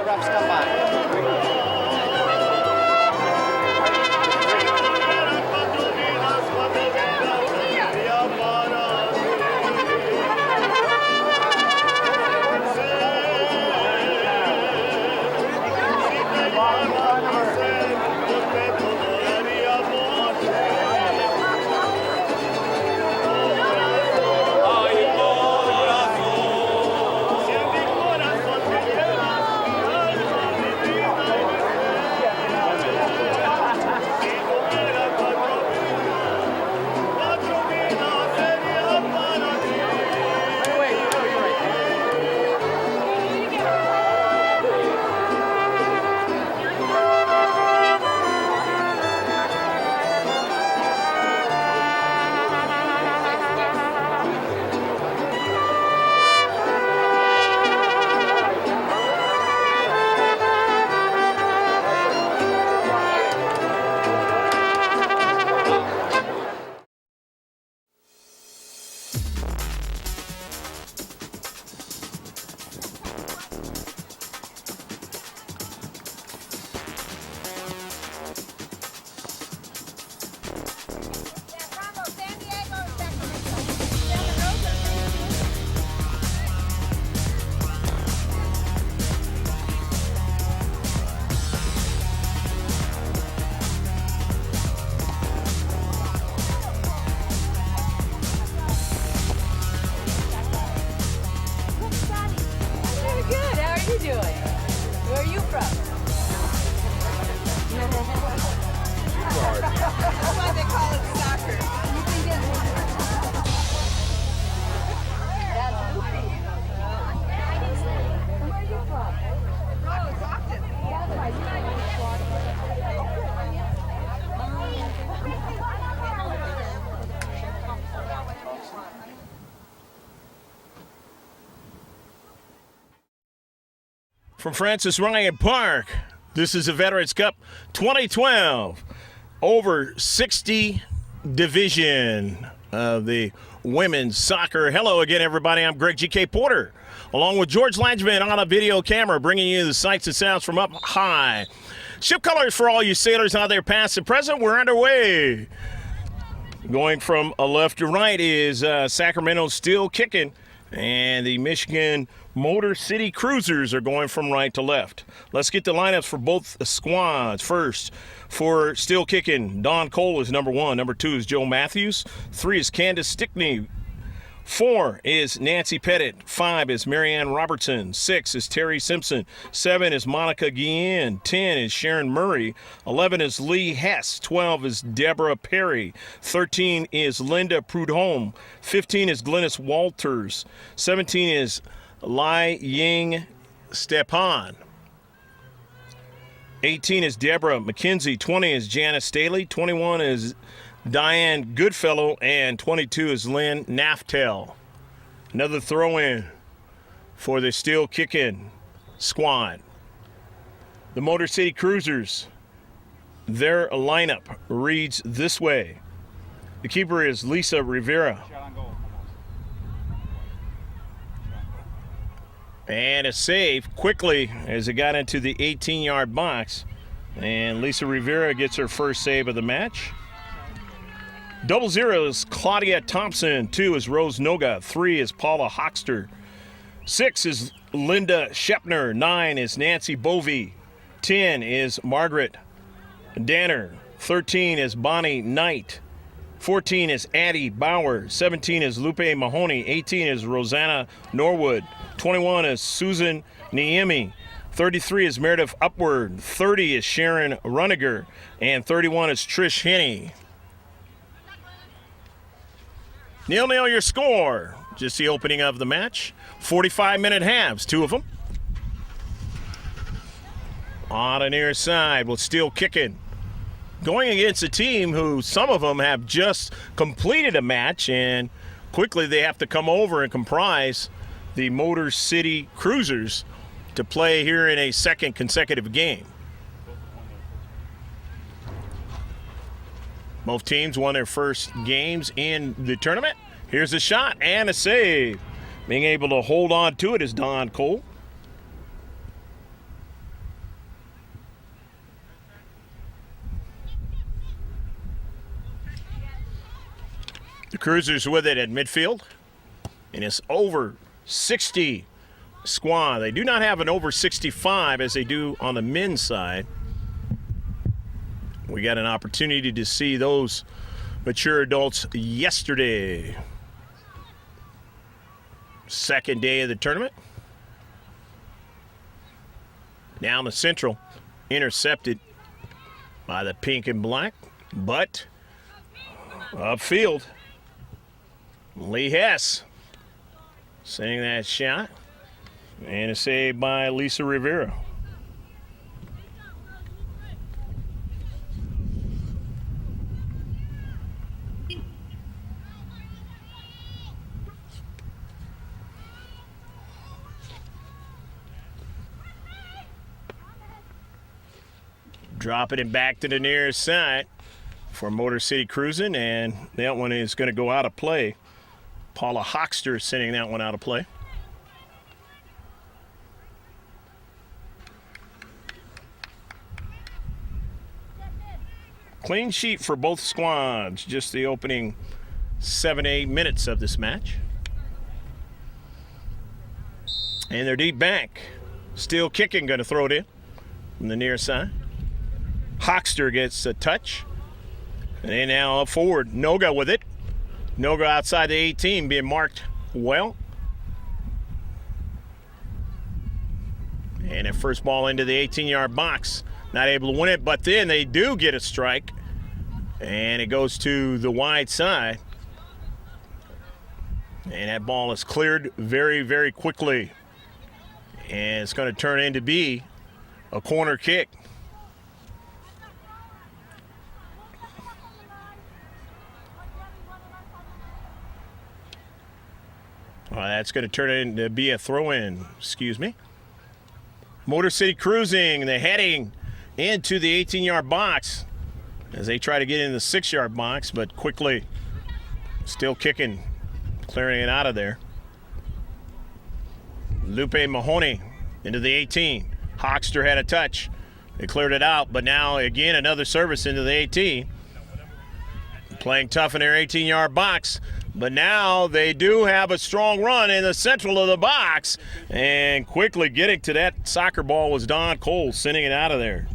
refs come by. From Francis Ryan Park, this is the Veterans Cup 2012 over 60 division of the women's soccer. Hello again, everybody. I'm Greg G.K. Porter, along with George Langeman on a video camera, bringing you the sights and sounds from up high. Ship colors for all you sailors out there, past and present. We're underway. Going from left to right is Sacramento still kicking, and the Michigan Motor City Cruisers are going from right to left. Let's get the lineups for both squads. First, for still kicking, Don Cole is number 1. Number 2 is Joe Matthews. 3 is Candace Stickney. 4 is Nancy Pettit. 5 is Marianne Robertson. 6 is Terry Simpson. 7 is Monica Guillen. 10 is Sharon Murray. 11 is Lee Hess. 12 is Deborah Perry. 13 is Linda Prudhomme. 15 is Glennis Walters. 17 is Lai Ying Stepan. 18 is Deborah McKenzie. 20 is Janice Staley. 21 is Diane Goodfellow, and 22 is Lynn Naftel. Another throw-in for the still kicking squad. The Motor City Cruisers, their lineup reads this way. The keeper is Lisa Rivera. And a save quickly as it got into the 18-yard box. And Lisa Rivera gets her first save of the match. 00 is Claudia Thompson. 2 is Rose Noga. 3 is Paula Hoxter. 6 is Linda Shepner. 9 is Nancy Bovey. 10 is Margaret Danner. 13 is Bonnie Knight. 14 is Addie Bauer. 17 is Lupe Mahoney. 18 is Rosanna Norwood. 21 is Susan Niemi. 33 is Meredith Upward. 30 is Sharon Runiger. And 31 is Trish Henney. 0-0 your score. Just the opening of the match. 45-minute halves, 2 of them. On the near side, with still kicking. Going against a team who some of them have just completed a match, and quickly they have to come over and comprise the Motor City Cruisers to play here in a second consecutive game. Both teams won their first games in the tournament. Here's a shot and a save. Being able to hold on to it is Don Cole. The Cruisers with it at midfield. And it's over 60 squad. They do not have an over 65 as they do on the men's side. We got an opportunity to see those mature adults yesterday. Second day of the tournament. Down the central, intercepted by the pink and black, but upfield, Lee Hess sending that shot, and a save by Lisa Rivera. Dropping it back to the near side for Motor City Cruising, and that one is going to go out of play. Paula Hoxter sending that one out of play. Clean sheet for both squads, just the opening 7 to 8 minutes of this match. And they're deep back. Still Kickin, going to throw it in from the near side. Hoxter gets a touch. And they now up forward. Noga with it. Noga outside the 18 being marked well. And a first ball into the 18-yard box. Not able to win it, but then they do get a strike. And it goes to the wide side. And that ball is cleared very, very quickly. And it's going to turn into be a corner kick. That's going to turn into be a throw-in, excuse me. Motor City Cruising, they're heading into the 18-yard box as they try to get in the 6-yard box, but quickly still Kicking, clearing it out of there. Lupe Mahoney into the 18. Hoxter had a touch. They cleared it out, but now again another service into the 18. Playing tough in their 18-yard box. But now they do have a strong run in the central of the box. And quickly getting to that soccer ball was Don Cole, sending it out of there.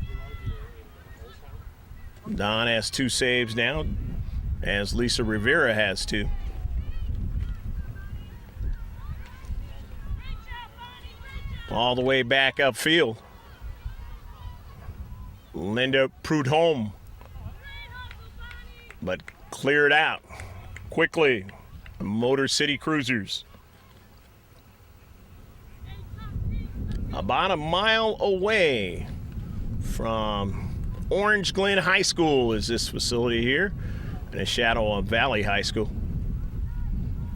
Don has 2 saves now, as Lisa Rivera has 2. All the way back upfield. Linda Prudhomme. But cleared out quickly. Motor City Cruisers. About a mile away from Orange Glen High School is this facility here, in the shadow of Valley High School.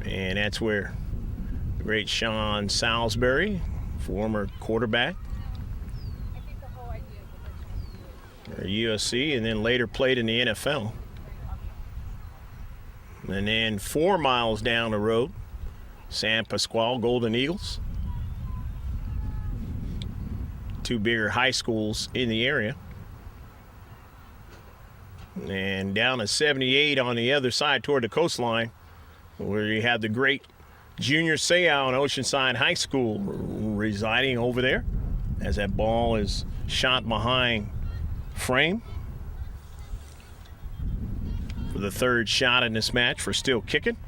And that's where the great Sean Salisbury, former quarterback for USC, and then later played in the NFL. And then 4 miles down the road, San Pasqual Golden Eagles. 2 bigger high schools in the area. And down to 78 on the other side toward the coastline, where you have the great Junior Seau and Oceanside High School residing over there, as that ball is shot behind frame. For the 3rd shot in this match for still Kicking.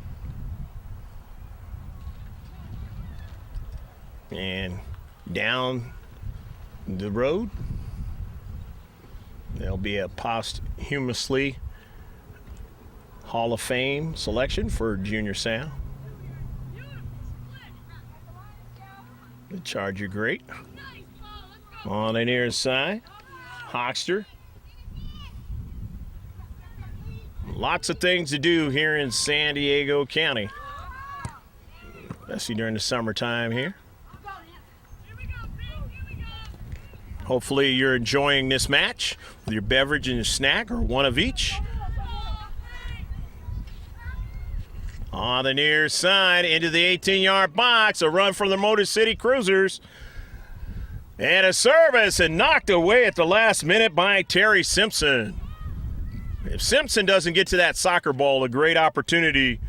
And down the road, there'll be a posthumously Hall of Fame selection for Junior Seau. The Charger great. On the near side, Hoxter. Lots of things to do here in San Diego County, especially during the summertime here. Hopefully you're enjoying this match with your beverage and your snack, or one of each. On the near side, into the 18-yard box, a run from the Motor City Cruisers. And a service, and knocked away at the last minute by Terry Simpson. If Simpson doesn't get to that soccer ball, a great opportunity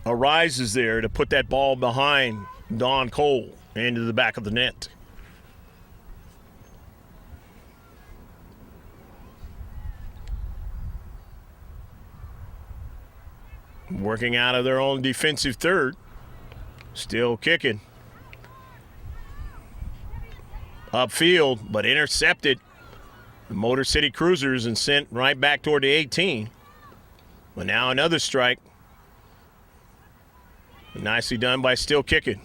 arises there to put that ball behind Don Cole into the back of the net. Working out of their own defensive third. Still kicking. Upfield, but intercepted. The Motor City Cruisers and sent right back toward the 18. But now another strike. Nicely done by Still Kicking.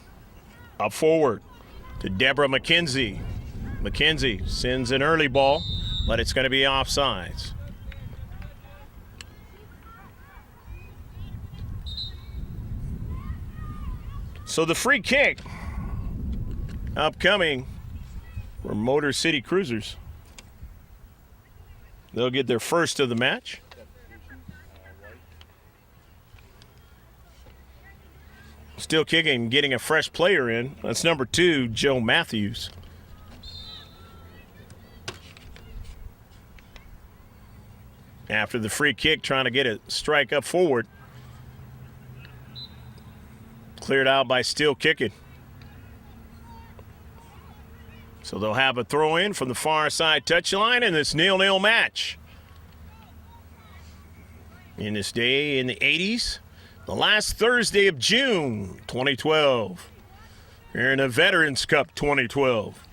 Up forward to Deborah McKenzie. McKenzie sends an early ball, but it's going to be offsides. So the free kick upcoming for Motor City Cruisers. They'll get their first of the match. Still kicking, getting a fresh player in. That's number 2, Joe Matthews. After the free kick, trying to get a strike up forward. Cleared out by Still Kicking. So they'll have a throw in from the far side touchline in this 0-0 match. In this day in the 80s, the last Thursday of June 2012. Here in the Veterans Cup 2012.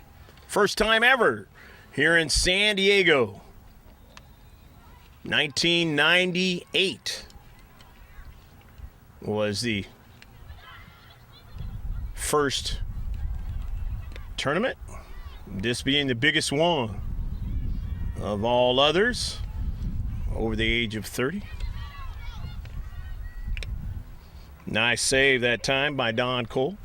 First time ever here in San Diego. 1998 was the first tournament, this being the biggest one of all others over the age of 30. Nice save that time by Don Cole.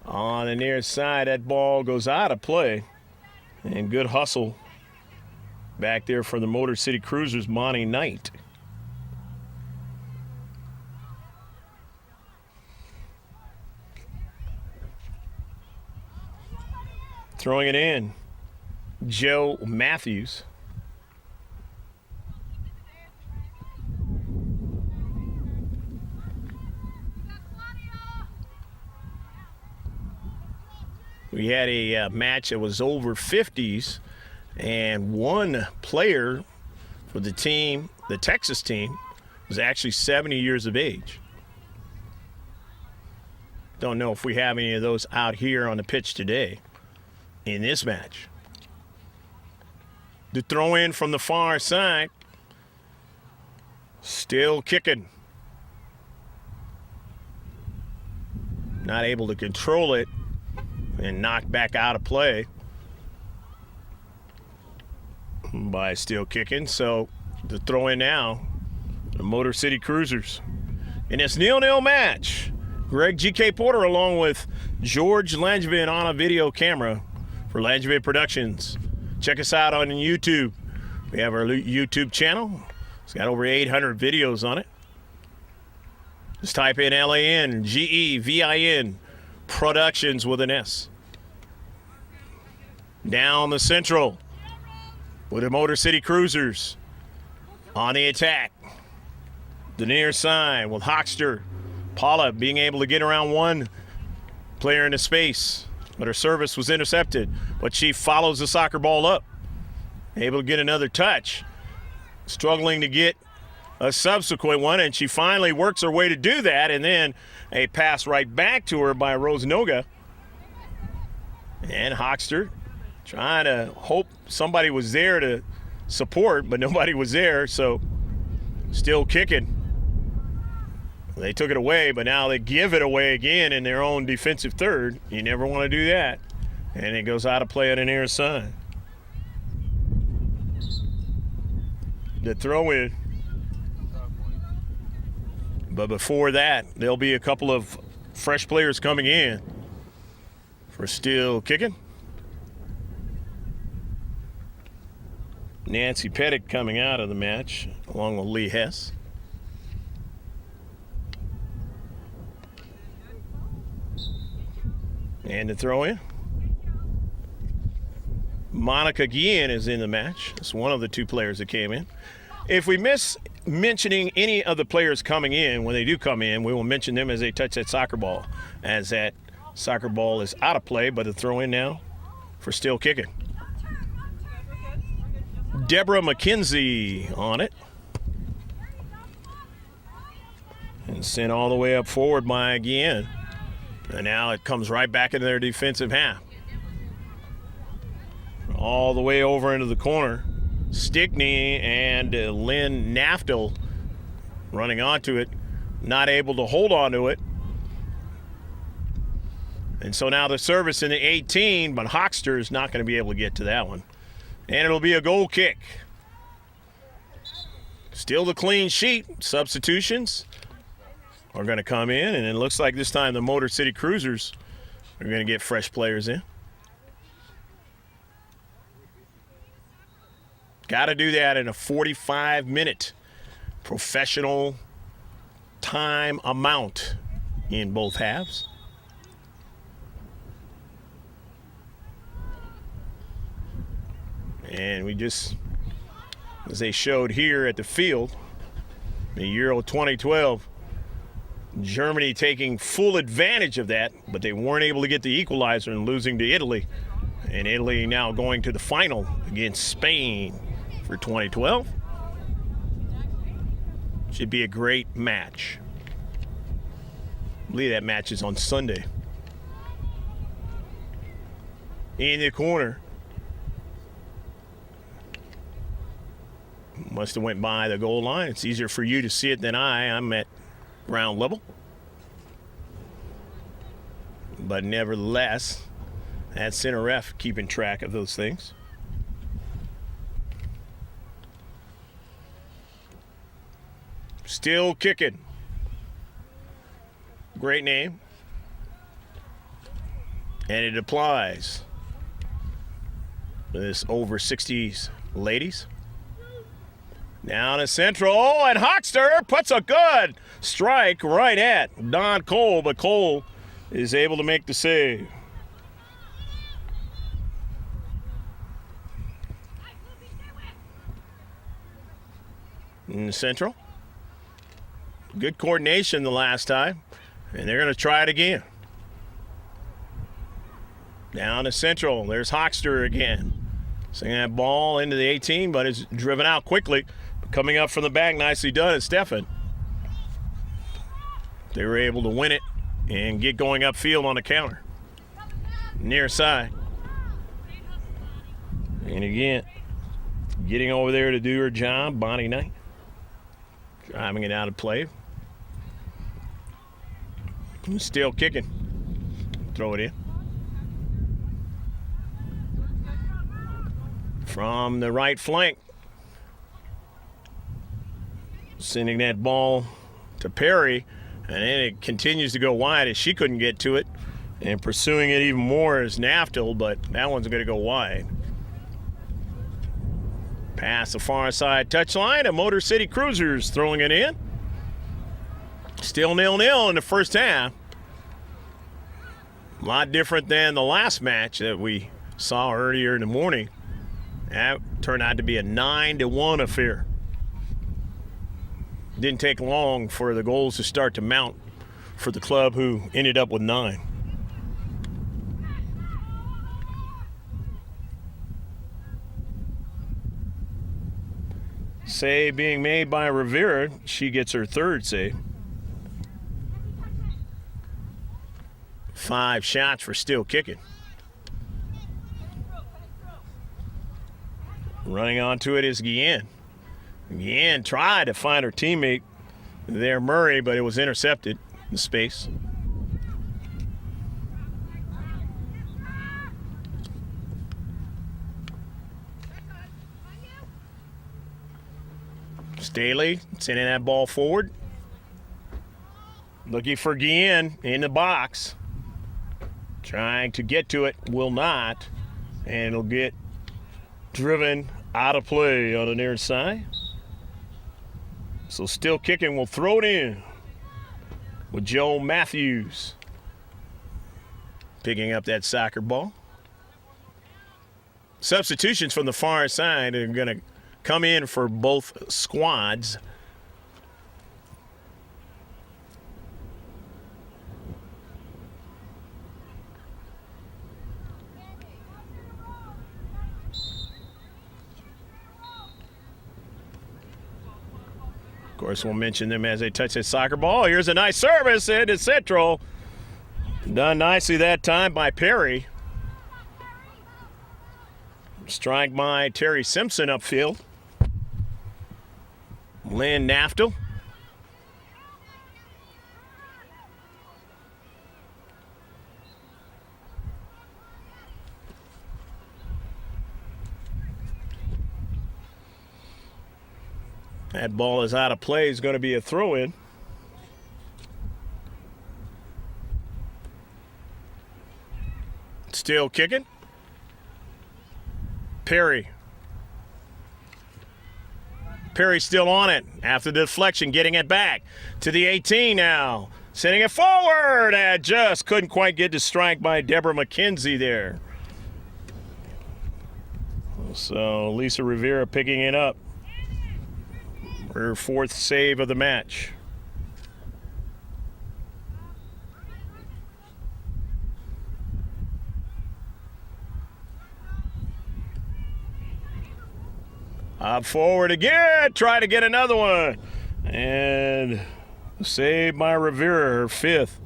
On the near side, that ball goes out of play. And good hustle back there for the Motor City Cruisers, Monty Knight. Throwing it in, Joe Matthews. We had a match that was over 50s, and one player for the team, the Texas team, was actually 70 years of age. Don't know if we have any of those out here on the pitch today in this match. The throw in from the far side. Still kicking. Not able to control it and knocked back out of play by Still Kicking. So the throw in now, the Motor City Cruisers. In this 0-0 match, Greg G.K. Porter along with George Langevin on a video camera for Langevin Productions. Check us out on YouTube. We have our YouTube channel. It's got over 800 videos on it. Just type in LANGEVIN Productions with an S. Down the central with the Motor City Cruisers on the attack. The near side with Hoxter. Paula being able to get around one player into space, but her service was intercepted. But she follows the soccer ball up. Able to get another touch. Struggling to get a subsequent one, and she finally works her way to do that, and then a pass right back to her by Rose Noga. And Hoxter trying to hope somebody was there to support, but nobody was there, so Still Kicking. They took it away, but now they give it away again in their own defensive third. You never want to do that. And it goes out of play on the near side. The throw in. But before that, there'll be a couple of fresh players coming in for Still Kicking. Nancy Pettit coming out of the match along with Lee Hess. And the throw in. Monica Guillen is in the match. It's one of the two players that came in. If we miss mentioning any of the players coming in, when they do come in, we will mention them as they touch that soccer ball, as that soccer ball is out of play, but the throw in now for still kicking. Deborah McKenzie on it. And sent all the way up forward by Guillen. And now it comes right back into their defensive half. All the way over into the corner. Stickney and Lynn Naftel running onto it, not able to hold on to it. And so now the service in the 18, but Hoxter is not going to be able to get to that one. And it'll be a goal kick. Still the clean sheet. Substitutions are going to come in, and it looks like this time the Motor City Cruisers are going to get fresh players in. Got to do that in a 45-minute professional time amount in both halves. And we just, as they showed here at the field, the Euro 2012, Germany taking full advantage of that, but they weren't able to get the equalizer and losing to Italy. And Italy now going to the final against Spain for 2012. Should be a great match. I believe that match is on Sunday. In the corner. Must have went by the goal line. It's easier for you to see it than I'm at ground level. But nevertheless, that center ref keeping track of those things. Still kicking. Great name. And it applies to this over 60s ladies. Down to central, and Hoxter puts a good strike right at Don Cole, but Cole is able to make the save. In the central. Good coordination the last time, and they're going to try it again. Down to central, there's Hoxter again. Sending that ball into the 18, but it's driven out quickly. Coming up from the back, nicely done, is Stefan. They were able to win it and get going upfield on the counter. Near side. And again, getting over there to do her job, Bonnie Knight. Driving it out of play. Still kicking. Throw it in. From the right flank. Sending that ball to Perry. And then it continues to go wide as she couldn't get to it. And pursuing it even more is Naftel, but that one's going to go wide. Past the far side touchline, and Motor City Cruisers throwing it in. Still 0-0 in the first half. A lot different than the last match that we saw earlier in the morning. That turned out to be a 9-1 affair. Didn't take long for the goals to start to mount for the club, who ended up with 9. Save being made by Rivera. She gets her third save. 5 shots for still kicking. Running onto it is Guillen. Guillen tried to find her teammate there, Murray, but it was intercepted in space. Staley sending that ball forward. Looking for Guillen in the box. Trying to get to it, will not. And it'll get driven out of play on the near side. So still kicking, will throw it in with Joe Matthews. picking up that soccer ball. Substitutions from the far side are going to come in for both squads. Of course, we'll mention them as they touch that soccer ball. Here's a nice service into Central. Done nicely that time by Perry. Strike by Terry Simpson upfield. Lynn Naftel. That ball is out of play. It's going to be a throw-in. Still kicking. Perry. Perry still on it after the deflection, getting it back to the 18 now. Sending it forward and just couldn't quite get to strike by Deborah McKenzie there. So Lisa Rivera picking it up. Her fourth save of the match. Up forward again, try to get another one. And saved by Rivera, her fifth.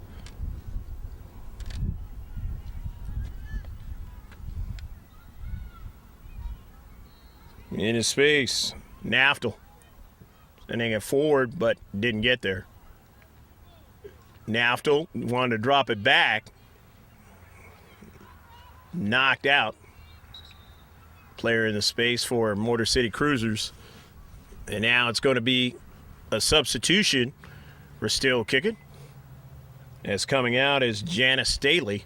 Into space, Naftel. Sending it forward, but didn't get there. Naftel wanted to drop it back. Knocked out. Player in the space for Motor City Cruisers. And now it's going to be a substitution. We're still kicking. As coming out is Janice Staley.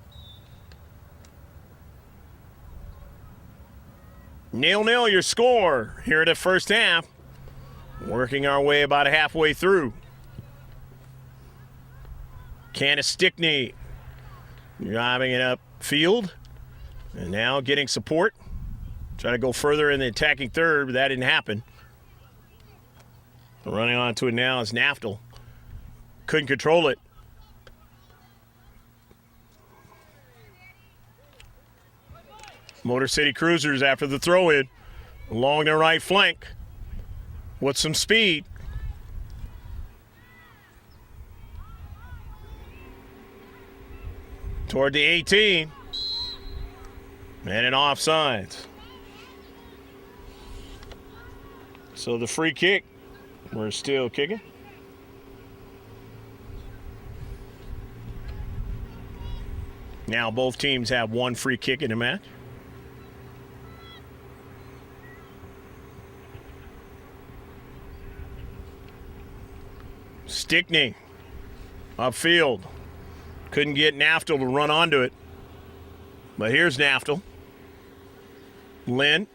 0-0 your score here in the first half. Working our way about halfway through. Candace Stickney driving it up field. And now getting support. Trying to go further in the attacking third, but that didn't happen. Running onto it now is Naftel. Couldn't control it. Motor City Cruisers after the throw-in. Along their right flank. With some speed. Toward the 18. And an offside. So the free kick, we're still kicking. Now both teams have one free kick in the match. Stickney, upfield. Couldn't get Naftel to run onto it. But here's Naftel. Lynn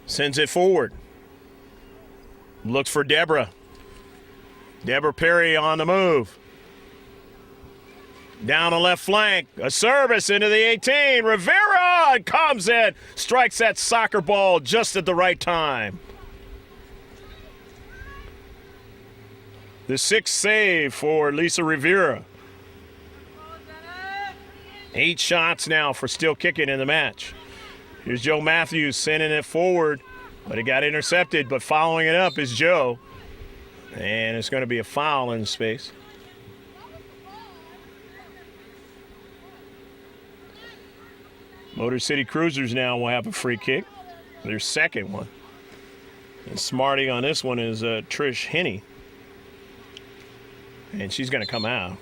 sends it forward. Looks for Deborah. Deborah Perry on the move. Down the left flank. A service into the 18. Rivera comes in. Strikes that soccer ball just at the right time. The sixth save for Lisa Rivera. 8 shots now for still kicking in the match. Here's Joe Matthews sending it forward, but it got intercepted. But following it up is Joe. And it's going to be a foul in space. Motor City Cruisers now will have a free kick. Their second one. And smarty on this one is Trish Henney. And she's going to come out.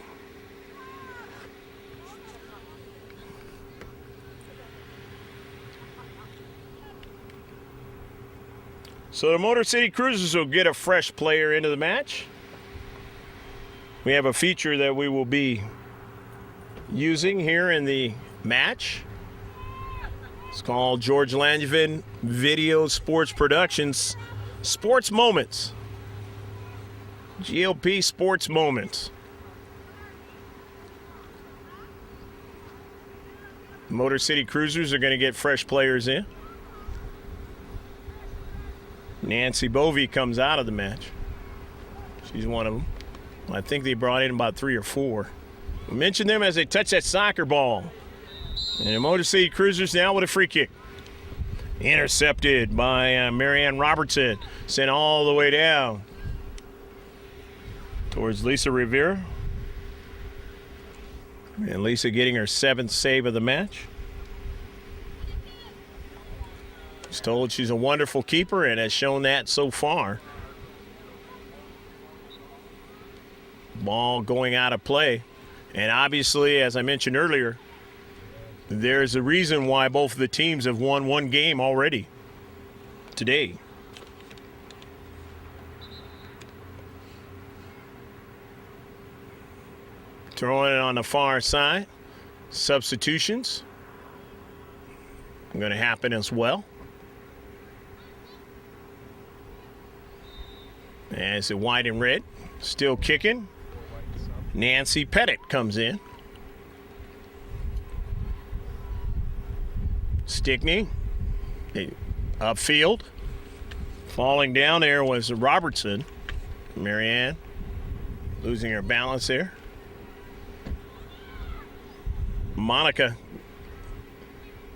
So the Motor City Cruisers will get a fresh player into the match. We have a feature that we will be using here in the match. It's called George Langevin Video Sports Productions Sports Moments. GLP Sports Moments. Motor City Cruisers are going to get fresh players in. Nancy Bovey comes out of the match. She's one of them. I think they brought in about 3 or 4. We mentioned them as they touch that soccer ball. And the Motor City Cruisers now with a free kick. Intercepted by Marianne Robertson. Sent all the way down towards Lisa Rivera. And Lisa getting her 7th save of the match. She's told she's a wonderful keeper and has shown that so far. Ball going out of play. And obviously, as I mentioned earlier, there's a reason why both of the teams have won one game already today. Throwing it on the far side. Substitutions are going to happen as well. As it white and red, still kicking. Nancy Pettit comes in. Stickney, upfield. Falling down there was Robertson. Marianne losing her balance there. Monica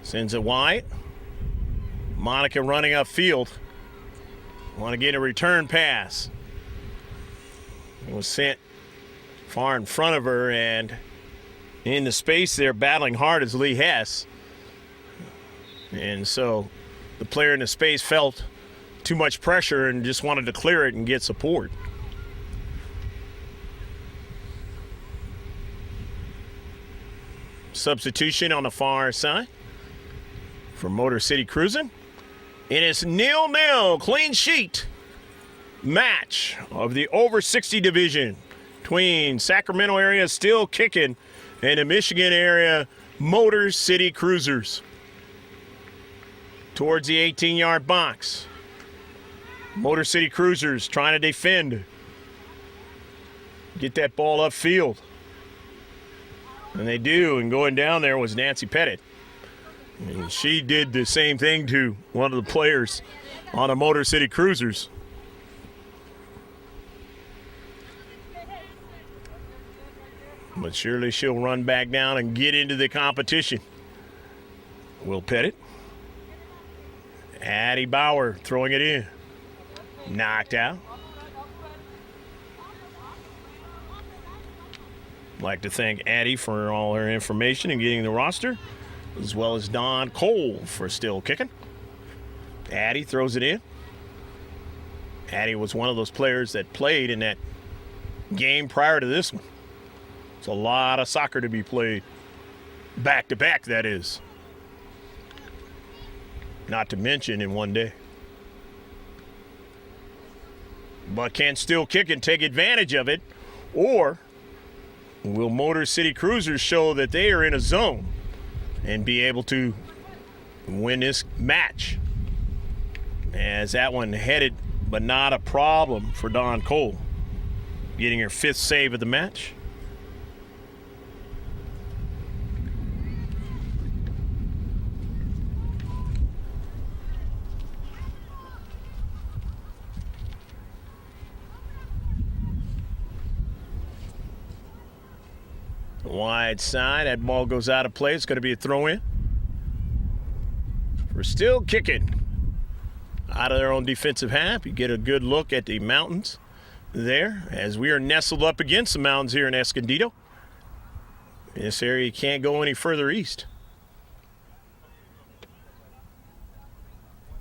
sends it wide. Monica running upfield. Want to get a return pass. It was sent far in front of her, and in the space there battling hard is Lee Hess. And so the player in the space felt too much pressure and just wanted to clear it and get support. Substitution on the far side for Motor City Cruising. It is 0-0, clean sheet match of the over 60 division between Sacramento area Still Kickin and the Michigan area Motor City Cruisers. Towards the 18-yard box. Motor City Cruisers trying to defend. Get that ball upfield. And they do, and going down there was Nancy Pettit. And she did the same thing to one of the players on the Motor City Cruisers. But surely she'll run back down and get into the competition. Will Pettit. Addie Bauer throwing it in. Knocked out. Like to thank Addie for all her information and getting the roster, as well as Don Cole for still kicking. Addie throws it in. Addie was one of those players that played in that game prior to this one. It's a lot of soccer to be played. Back to back, that is. Not to mention in one day. But can Still Kickin take advantage of it? Or will Motor City Cruisers show that they are in a zone and be able to win this match? As that one headed, but not a problem for Dawn Cole. Getting her 5th save of the match. Wide side, that ball goes out of play. It's going to be a throw-in. We're Still Kicking. Out of their own defensive half. You get a good look at the mountains there as we are nestled up against the mountains here in Escondido. In this area, you can't go any further east.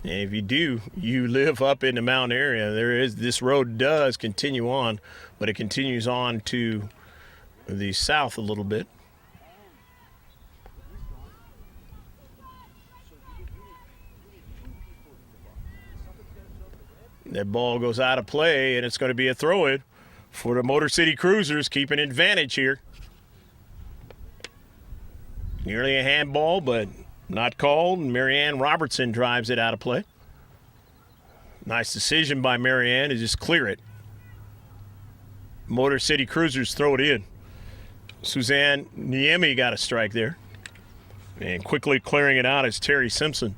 And if you do, you live up in the mountain area. This road does continue on, but it continues on to the south a little bit. That ball goes out of play, and it's going to be a throw-in for the Motor City Cruisers, keeping advantage here. Nearly a handball, but not called. Marianne Robertson drives it out of play. Nice decision by Marianne to just clear it. Motor City Cruisers throw it in. Suzanne Niemi got a strike there. And quickly clearing it out is Terry Simpson.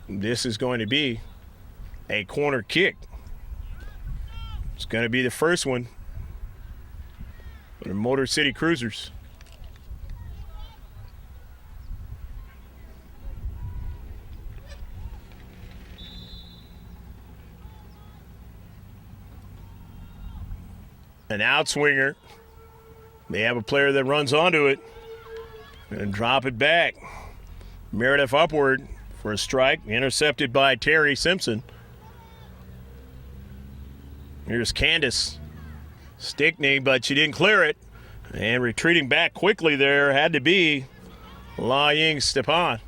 This is going to be a corner kick. It's going to be the first one for the Motor City Cruisers. An outswinger. They have a player that runs onto it and drop it back. Meredith upward for a strike, intercepted by Terry Simpson. Here's Candace Stickney, but she didn't clear it. And retreating back quickly there had to be La Ying Stepan.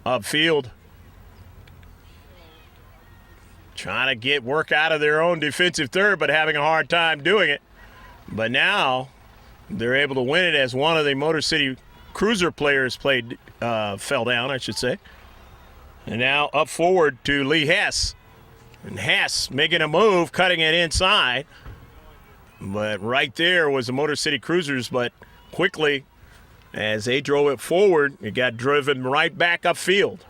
Upfield. Trying to get work out of their own defensive third, but having a hard time doing it. But now they're able to win it as one of the Motor City Cruiser players fell down, I should say. And now up forward to Lee Hess. And Hess making a move, cutting it inside. But right there was the Motor City Cruisers, but quickly as they drove it forward, it got driven right back upfield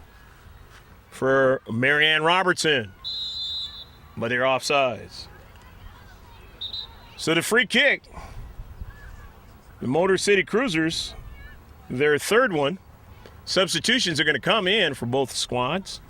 for Marianne Robertson. But they're offsides. So the free kick, the Motor City Cruisers, their third one. Substitutions are going to come in for both squads.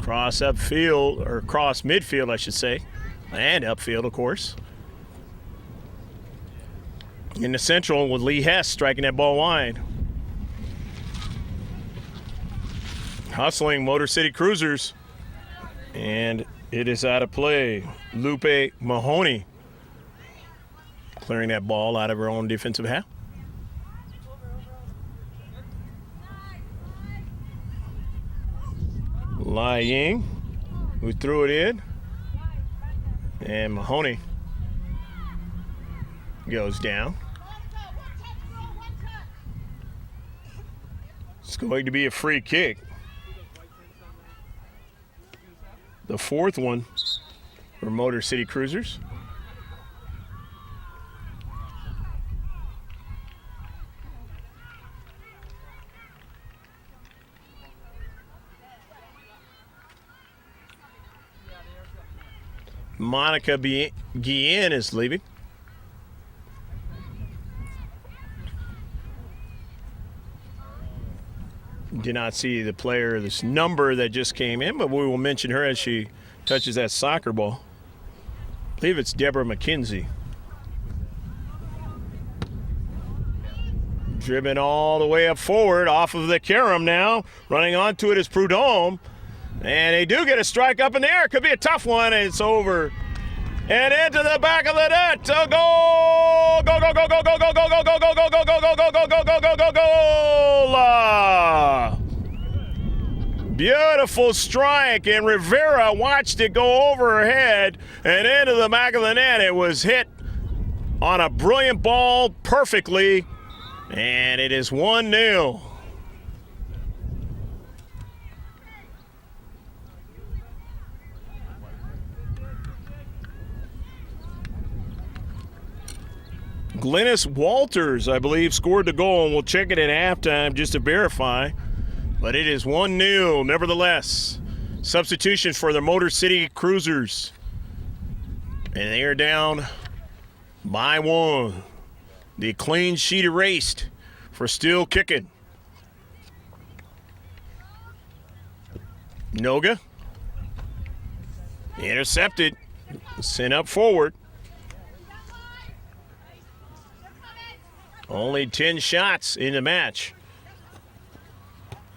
Cross upfield, or cross midfield, I should say, and upfield, of course. In the central with Lee Hess striking that ball wide. Hustling Motor City Cruisers, and it is out of play. Lupe Mahoney clearing that ball out of her own defensive half. Lai Ying, who threw it in, and Mahoney goes down. It's going to be a free kick. The fourth one for Motor City Cruisers. Monica Guillen is leaving. Did not see the player, this number that just came in, but we will mention her as she touches that soccer ball. I believe it's Deborah McKenzie. Driven all the way up forward off of the carom now. Running onto it is Prudhomme. And they do get a strike up in the air. Could be a tough one, and it's over. And into the back of the net. A goal! Go, go, go, go, go, go, go, go, go, go, go, go, go, go, go, go, go, go, go, goal! Beautiful strike, and Rivera watched it go over her head and into the back of the net. It was hit on a brilliant ball perfectly, and it is 1-0. Glennis Walters, I believe, scored the goal, and we'll check it at halftime just to verify. But it is 1-0, nevertheless. Substitution for the Motor City Cruisers. And they are down by 1. The clean sheet erased for still kicking. Noga. Intercepted. Sent up forward. Only 10 shots in the match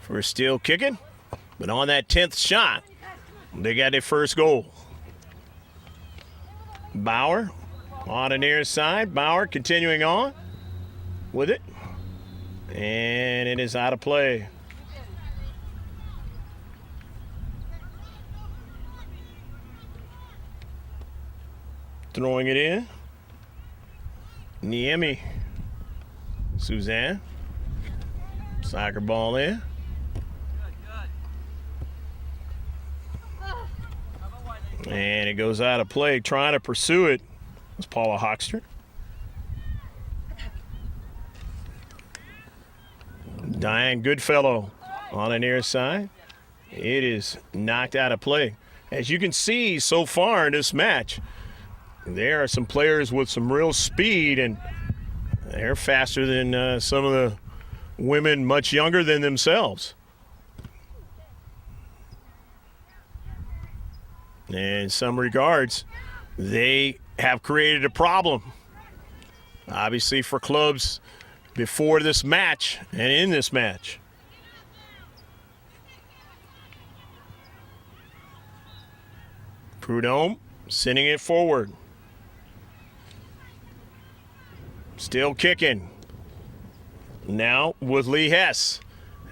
for still kicking. But on that 10th shot, they got their first goal. Bauer On the near side, Bauer continuing on with it. And it is out of play. Throwing it in. Niemi. Suzanne. Soccer ball in. And it goes out of play. Trying to pursue it was Paula Hoxter. Diane Goodfellow on the near side. It is knocked out of play. As you can see so far in this match, there are some players with some real speed, and they're faster than some of the women much younger than themselves. In some regards, they have created a problem. Obviously for clubs before this match and in this match. Prudhomme sending it forward. Still kicking. Now with Lee Hess.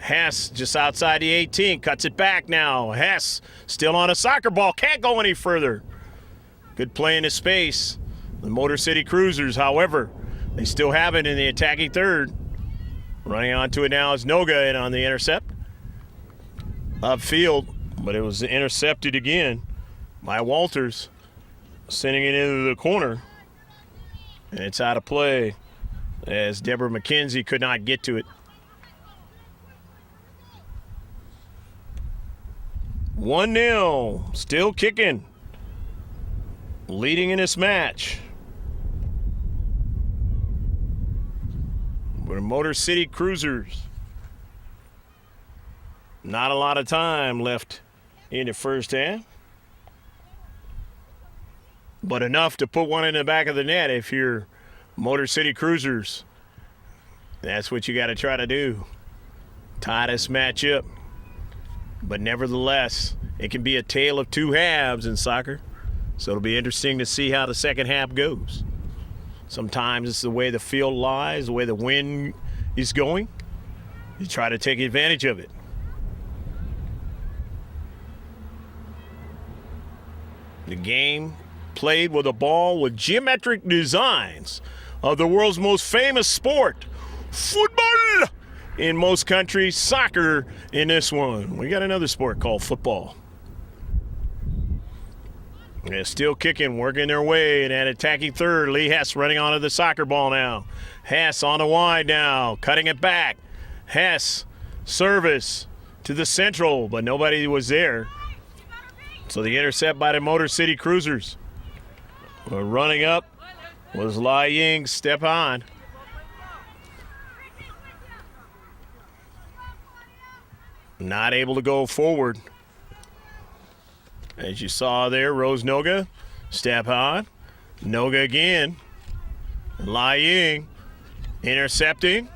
Hess just outside the 18, cuts it back now. Hess still on a soccer ball, can't go any further. Good play in the space. The Motor City Cruisers, however, they still have it in the attacking third. Running onto it now is Noga in on the intercept. Upfield, but it was intercepted again by Walters, sending it into the corner. And it's out of play as Deborah McKenzie could not get to it. 1-0, still kicking. Leading in this match. We're Motor City Cruisers. Not a lot of time left in the first half. But enough to put one in the back of the net if you're Motor City Cruisers. That's what you got to try to do. Tie this match up. But nevertheless, it can be a tale of two halves in soccer. So it'll be interesting to see how the second half goes. Sometimes it's the way the field lies, the way the wind is going. You try to take advantage of it. The game played with a ball with geometric designs of the world's most famous sport, football. In most countries, soccer in this one. We got another sport called football. They're still kicking, working their way in that attacking third. Lee Hess running onto the soccer ball now. Hess on the wide now, cutting it back. Hess, service to the central, but nobody was there. So the intercept by the Motor City Cruisers. Running up was Lai Ying, step on. Not able to go forward. As you saw there, Rose Noga, step on. Noga again. Lai Ying intercepting.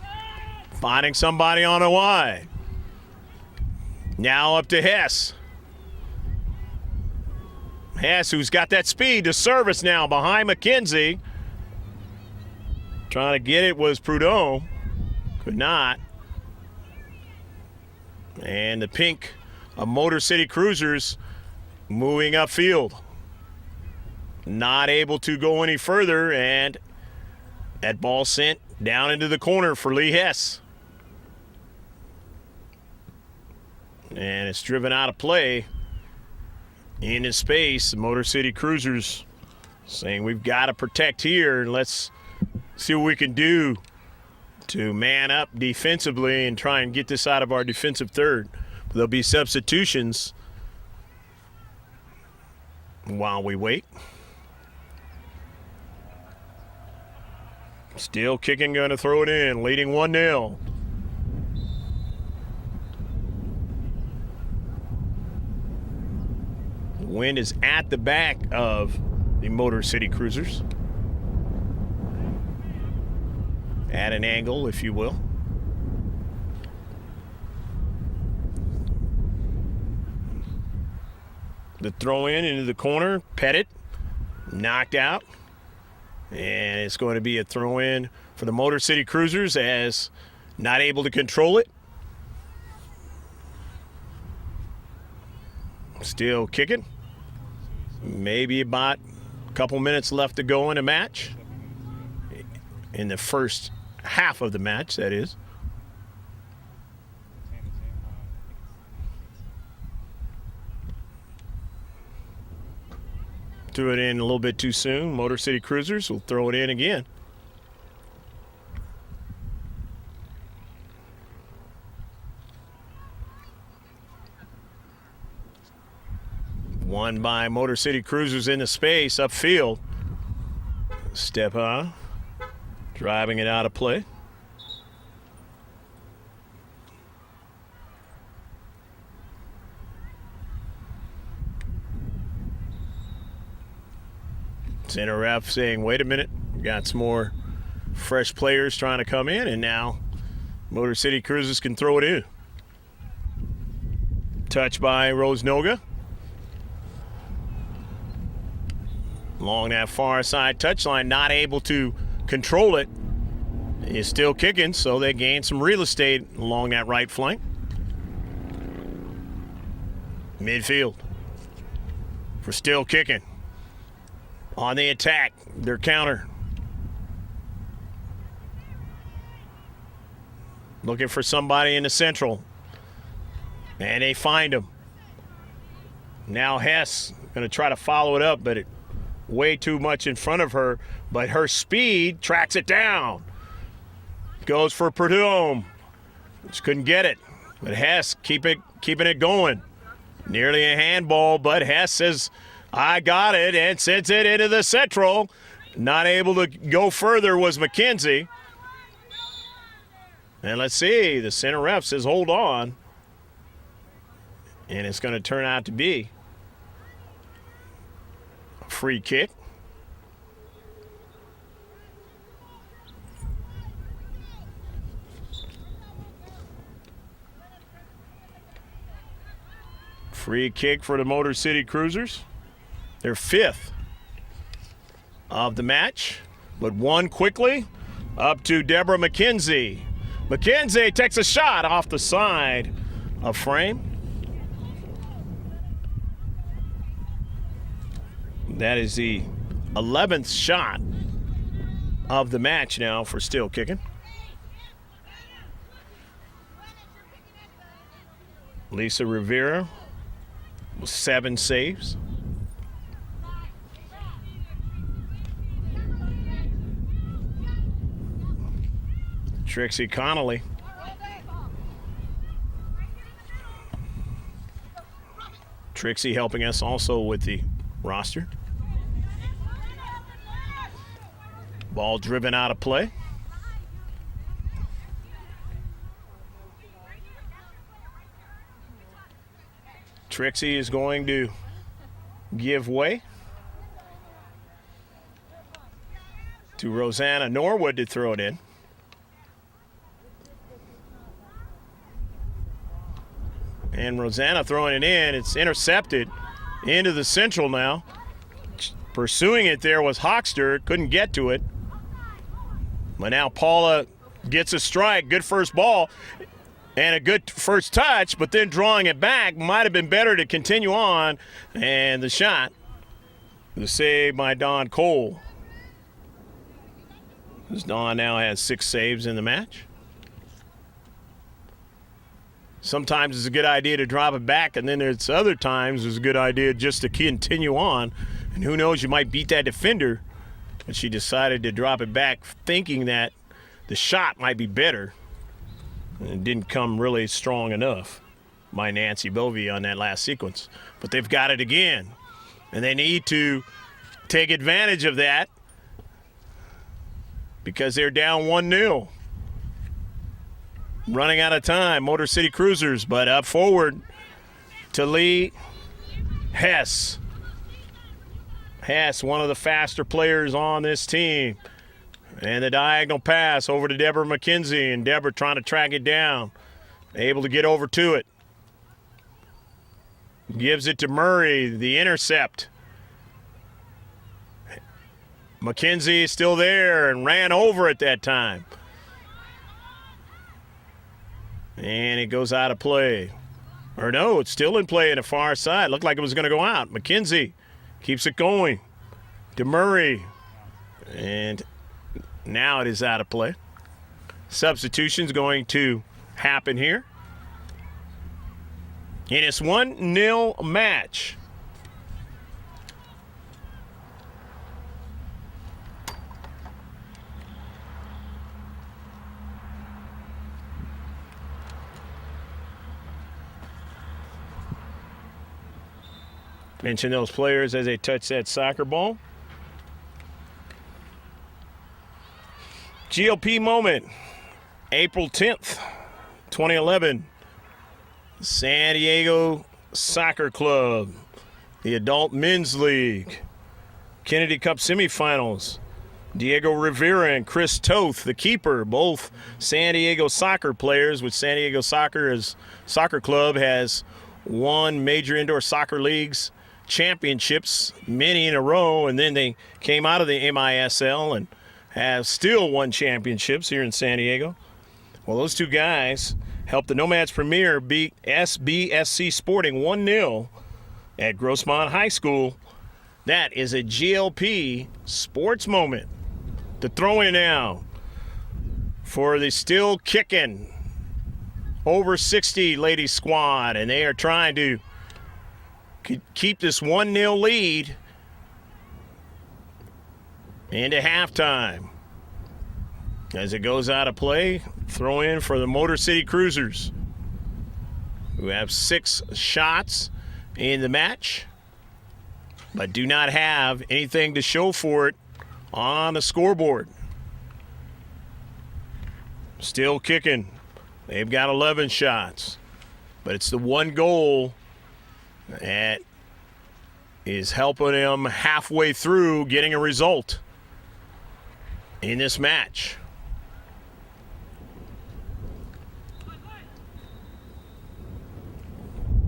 Finding somebody on a wide. Now up to Hess. Hess, who's got that speed to service now behind McKenzie. Trying to get it was Prudhomme. Could not. And the pink of Motor City Cruisers moving upfield. Not able to go any further, and that ball sent down into the corner for Lee Hess. And it's driven out of play into space. The Motor City Cruisers saying we've got to protect here, and let's see what we can do to man up defensively and try and get this out of our defensive third. There'll be substitutions while we wait. Still kicking, going to throw it in, leading 1-0. The wind is at the back of the Motor City Cruisers. At an angle, if you will. The throw in into the corner. Pettit knocked out. And it's going to be a throw-in for the Motor City Cruisers as not able to control it. Still kicking. Maybe about a couple minutes left to go in the match. In the first half of the match, that is. Threw it in a little bit too soon. Motor City Cruisers will throw it in again. Won by Motor City Cruisers in the space upfield. Step on. Driving it out of play. Center ref saying, wait a minute, we got some more fresh players trying to come in, and now Motor City Cruisers can throw it in. Touch by Rose Noga. Along that far side touchline, not able to control it. Is still kicking, so they gain some real estate along that right flank. Midfield for still kicking. On the attack, their counter. Looking for somebody in the central. And they find him. Now Hess going to try to follow it up, but it way too much in front of her. But her speed tracks it down. Goes for Perdue. Just couldn't get it. But Hess keeping it going. Nearly a handball, but Hess says, I got it, and sends it into the central. Not able to go further was McKenzie. And let's see, the center ref says hold on. And it's going to turn out to be a free kick. Free kick for the Motor City Cruisers. Their fifth of the match, but one quickly up to Deborah McKenzie. McKenzie takes a shot off the side of frame. That is the 11th shot of the match now for still kicking. Lisa Rivera with 7 saves. Trixie Connolly. Trixie helping us also with the roster. Ball driven out of play. Trixie is going to give way to Rosanna Norwood to throw it in. And Rosanna throwing it in. It's intercepted into the central now. Pursuing it there was Hoxter. Couldn't get to it. But now Paula gets a strike. Good first ball and a good first touch, but then drawing it back. Might have been better to continue on. And the shot, the save by Dawn Cole. As Dawn now has 6 saves in the match. Sometimes it's a good idea to drop it back, and then there's other times it's a good idea just to continue on. And who knows, you might beat that defender. But she decided to drop it back thinking that the shot might be better. And it didn't come really strong enough by Nancy Bovey on that last sequence. But they've got it again. And they need to take advantage of that because they're down 1-0. Running out of time, Motor City Cruisers, but up forward to Lee Hess. Hess, one of the faster players on this team. And the diagonal pass over to Deborah McKenzie, and Deborah trying to track it down. Able to get over to it. Gives it to Murray, the intercept. McKenzie is still there and ran over at that time. And it goes out of play. Or no, it's still in play on the far side. Looked like it was going to go out. McKenzie keeps it going. DeMurray. And now it is out of play. Substitution's going to happen here. And it's 1-0 match. Mention those players as they touch that soccer ball. GLP moment, April 10th, 2011. San Diego Soccer Club, the Adult Men's League, Kennedy Cup semifinals. Diego Rivera and Chris Toth, the keeper, both San Diego soccer players, which San Diego Soccer Club has won major indoor soccer leagues championships, many in a row, and then they came out of the MISL and have still won championships here in San Diego. Well, those two guys helped the Nomads Premier beat SBSC Sporting 1-0 at Grossmont High School. That is a GLP sports moment. The throw-in now for the still kicking over 60 ladies squad, and they are trying to keep this 1-0 lead into halftime. As it goes out of play, throw in for the Motor City Cruisers, who have 6 shots in the match, but do not have anything to show for it on the scoreboard. Still kicking. They've got 11 shots, but it's the one goal that is helping them halfway through getting a result in this match.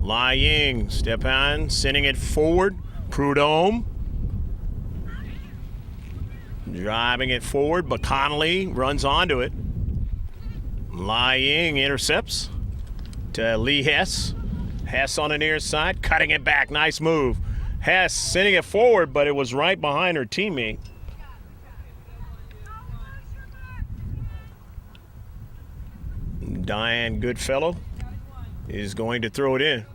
Lai Ying, step on, sending it forward. Prudhomme driving it forward, but Connolly runs onto it. Lai Ying intercepts to Lee Hess. Hess on the near side, cutting it back. Nice move. Hess sending it forward, but it was right behind her teammate. Diane Goodfellow is going to throw it in.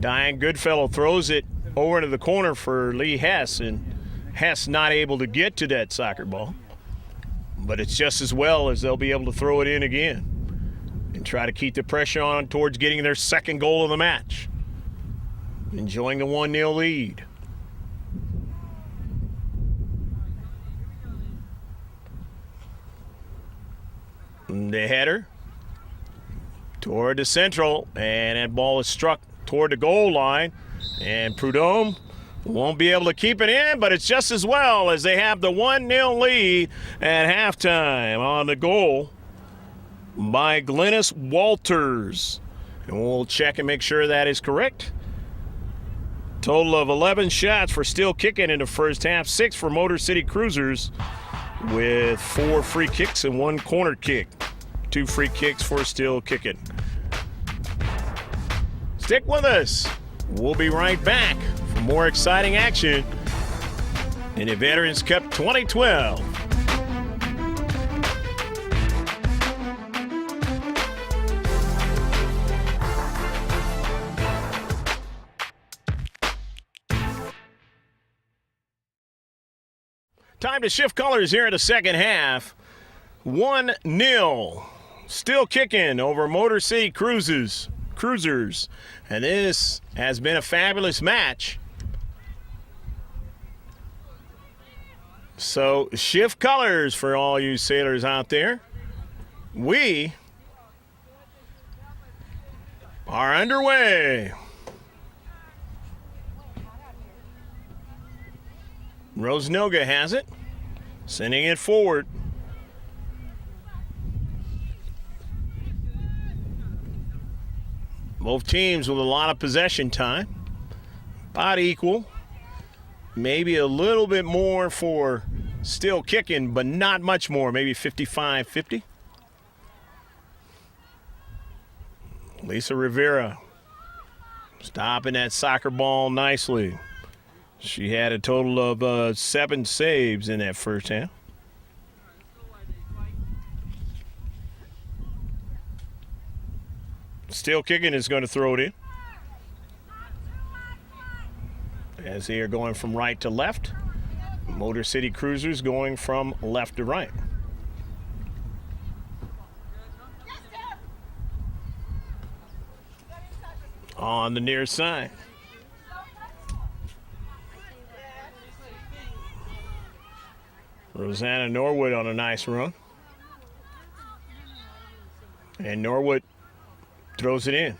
Diane Goodfellow throws it over into the corner for Lee Hess, and Hess not able to get to that soccer ball. But it's just as well as they'll be able to throw it in again and try to keep the pressure on towards getting their second goal of the match. Enjoying the 1-0 lead. The header toward the central, and that ball is struck toward the goal line, and Prudhomme won't be able to keep it in, but it's just as well as they have the 1-0 lead at halftime on the goal by Glennis Walters. And we'll check and make sure that is correct. Total of 11 shots for Still Kicking in the first half, 6 for Motor City Cruisers with 4 free kicks and 1 corner kick. 2 free kicks for Still Kicking. Stick with us. We'll be right back for more exciting action in the Veterans Cup 2012. Time to shift colors here in the second half. 1-0. Still Kicking over Motor City Cruisers. And this has been a fabulous match. So shift colors for all you sailors out there. We are underway. Rose Noga has it, sending it forward. Both teams with a lot of possession time. About equal. Maybe a little bit more for Still Kickin, but not much more. Maybe 55-50. Lisa Rivera stopping that soccer ball nicely. She had a total of 7 saves in that first half. Still Kickin is going to throw it in. As they are going from right to left. Motor City Cruisers going from left to right. On the near side. Rosanna Norwood on a nice run. And Norwood throws it in.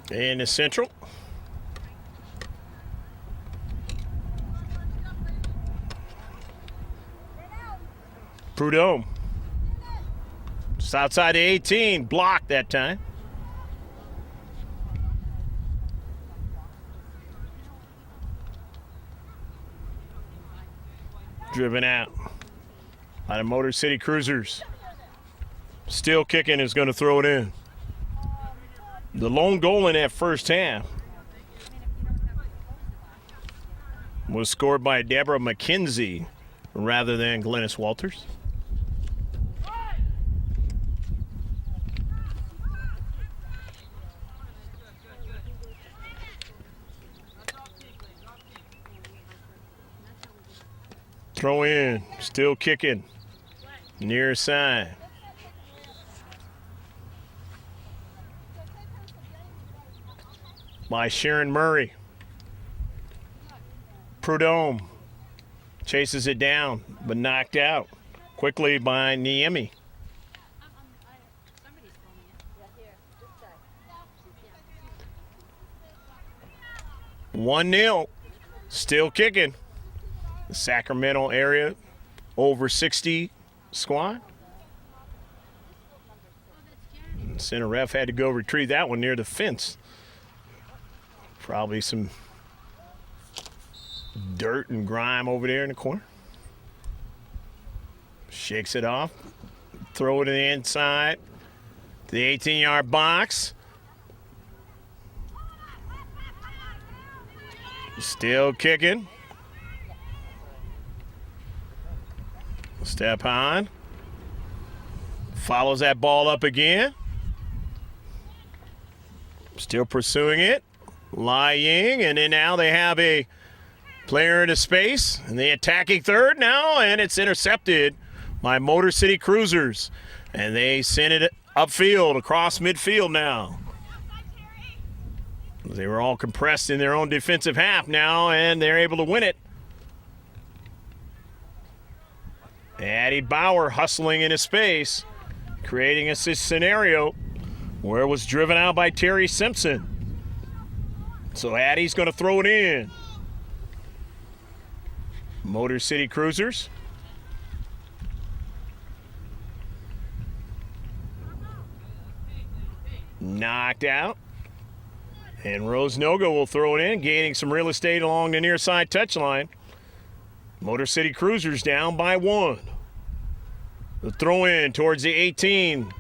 In the central. Prudhomme. Just outside the 18. Blocked that time. Driven out by the Motor City Cruisers. Still Kickin is going to throw it in. The lone goal in that first half was scored by Deborah McKenzie rather than Glennis Walters. Throw in, Still Kickin, near side. By Sharon Murray. Prudhomme chases it down, but knocked out quickly by Niemi. One 0, Still Kickin. The Sacramento area over 60 squad. The center ref had to go retrieve that one near the fence. Probably some dirt and grime over there in the corner. Shakes it off. Throw it to the inside. To the 18-yard box. Still Kickin. Step on. Follows that ball up again. Still pursuing it. Lai Ying, and then now they have a player into space, and the attacking third now, and it's intercepted by Motor City Cruisers, and they send it upfield, across midfield now. They were all compressed in their own defensive half now, and they're able to win it. Addie Bauer hustling into space, creating a scenario where it was driven out by Terry Simpson. So Addie's going to throw it in. Motor City Cruisers. Knocked out. And Rose Noga will throw it in, gaining some real estate along the near side touchline. Motor City Cruisers down by 1. The throw in towards the 18.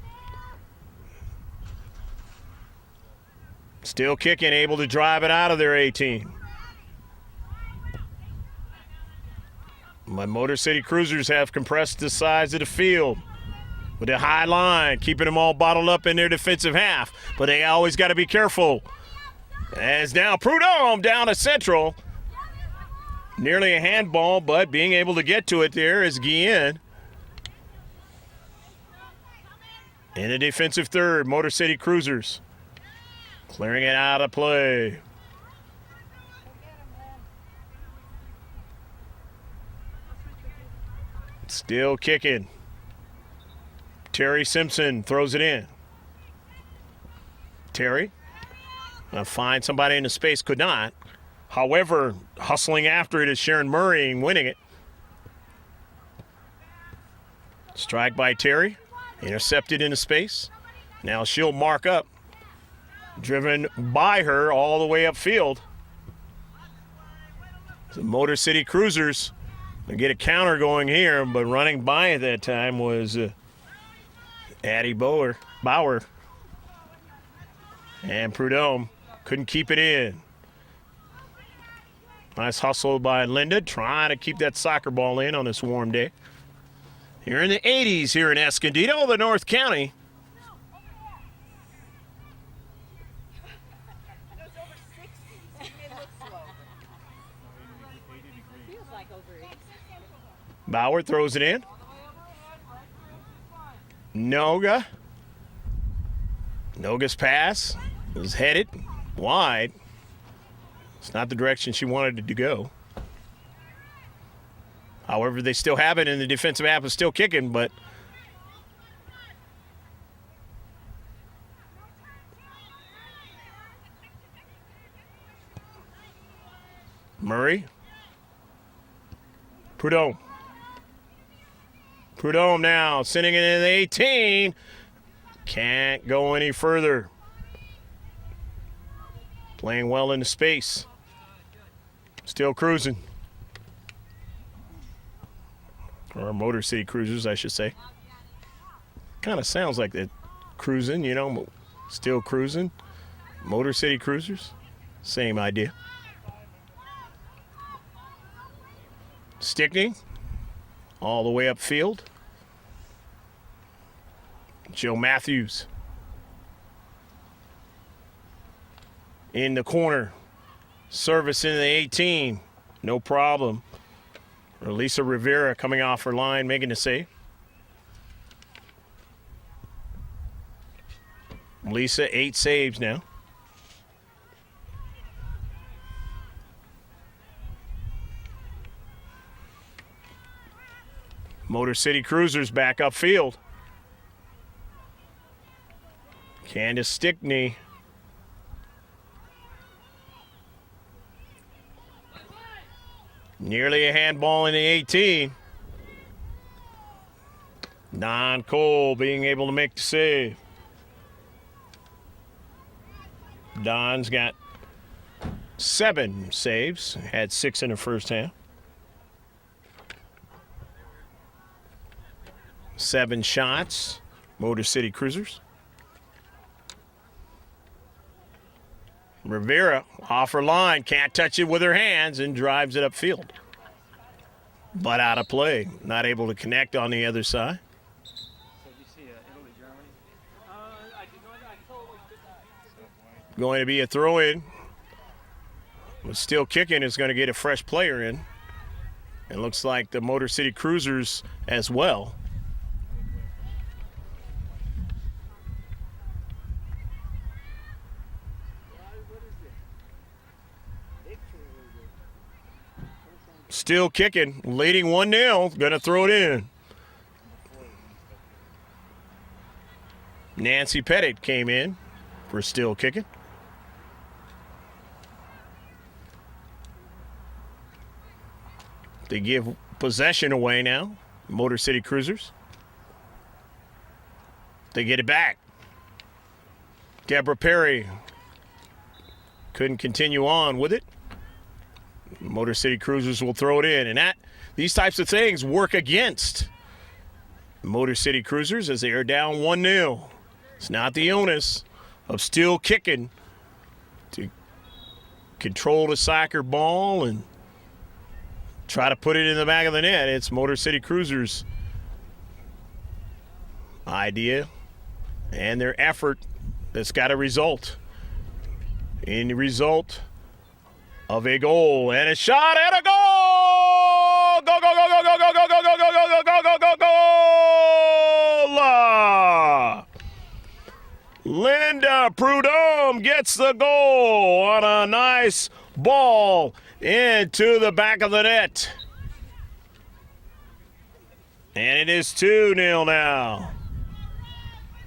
Still Kickin, able to drive it out of their 18. My Motor City Cruisers have compressed the size of the field with a high line, keeping them all bottled up in their defensive half. But they always got to be careful. As now Prudhomme down to central. Nearly a handball, but being able to get to it there is Guillen. In a defensive third, Motor City Cruisers. Clearing it out of play. Still kicking. Terry Simpson throws it in. Terry find somebody in the space, could not. However, hustling after it is Sharon Murray and winning it. Strike by Terry. Intercepted into space. Now she'll mark up. Driven by her all the way upfield. The Motor City Cruisers get a counter going here, but running by at that time was Addie Bauer. And Prudhomme couldn't keep it in. Nice hustle by Linda, trying to keep that soccer ball in on this warm day. Here in the 80s here in Escondido, the North County. Bauer throws it in. Noga's pass is headed wide. It's not the direction she wanted it to go. However, they still have it, and the defensive half is still kicking, but Murray. Prudhomme now sending it in the 18. Can't go any further. Playing well into space. Still cruising. Or Motor City Cruisers, I should say. Kind of sounds like that. Cruising, you know, still cruising. Motor City Cruisers, same idea. Stickney, all the way upfield. Joe Matthews in the corner. Service in the 18. No problem. Lisa Rivera coming off her line, making the save. Lisa, 8 saves now. Motor City Cruisers back upfield. Candace Stickney. Nearly a handball in the 18. Don Cole being able to make the save. Don's got 7 saves, had 6 in the first half. 7 shots, Motor City Cruisers. Rivera off her line, can't touch it with her hands and drives it upfield. But out of play, not able to connect on the other side. So did you see Italy, Germany? I did not. Going to be a throw-in. But still kicking is going to get a fresh player in. It looks like the Motor City Cruisers as well. Still kicking, leading 1-0, gonna throw it in. Nancy Pettit came in for still kicking. They give possession away now, Motor City Cruisers. They get it back. Deborah Perry couldn't continue on with it. Motor City Cruisers will throw it in, and these types of things work against Motor City Cruisers as they are down 1-0. It's not the onus of still kicking to control the soccer ball and try to put it in the back of the net. It's Motor City Cruisers' idea and their effort that's got a result. In the result of a goal and a shot and a goal! Go, go, go, go, go, go, go, go, go, go, go, go, go, go, goal! Linda Prudhomme gets the goal on a nice ball into the back of the net. And it is 2-0 now.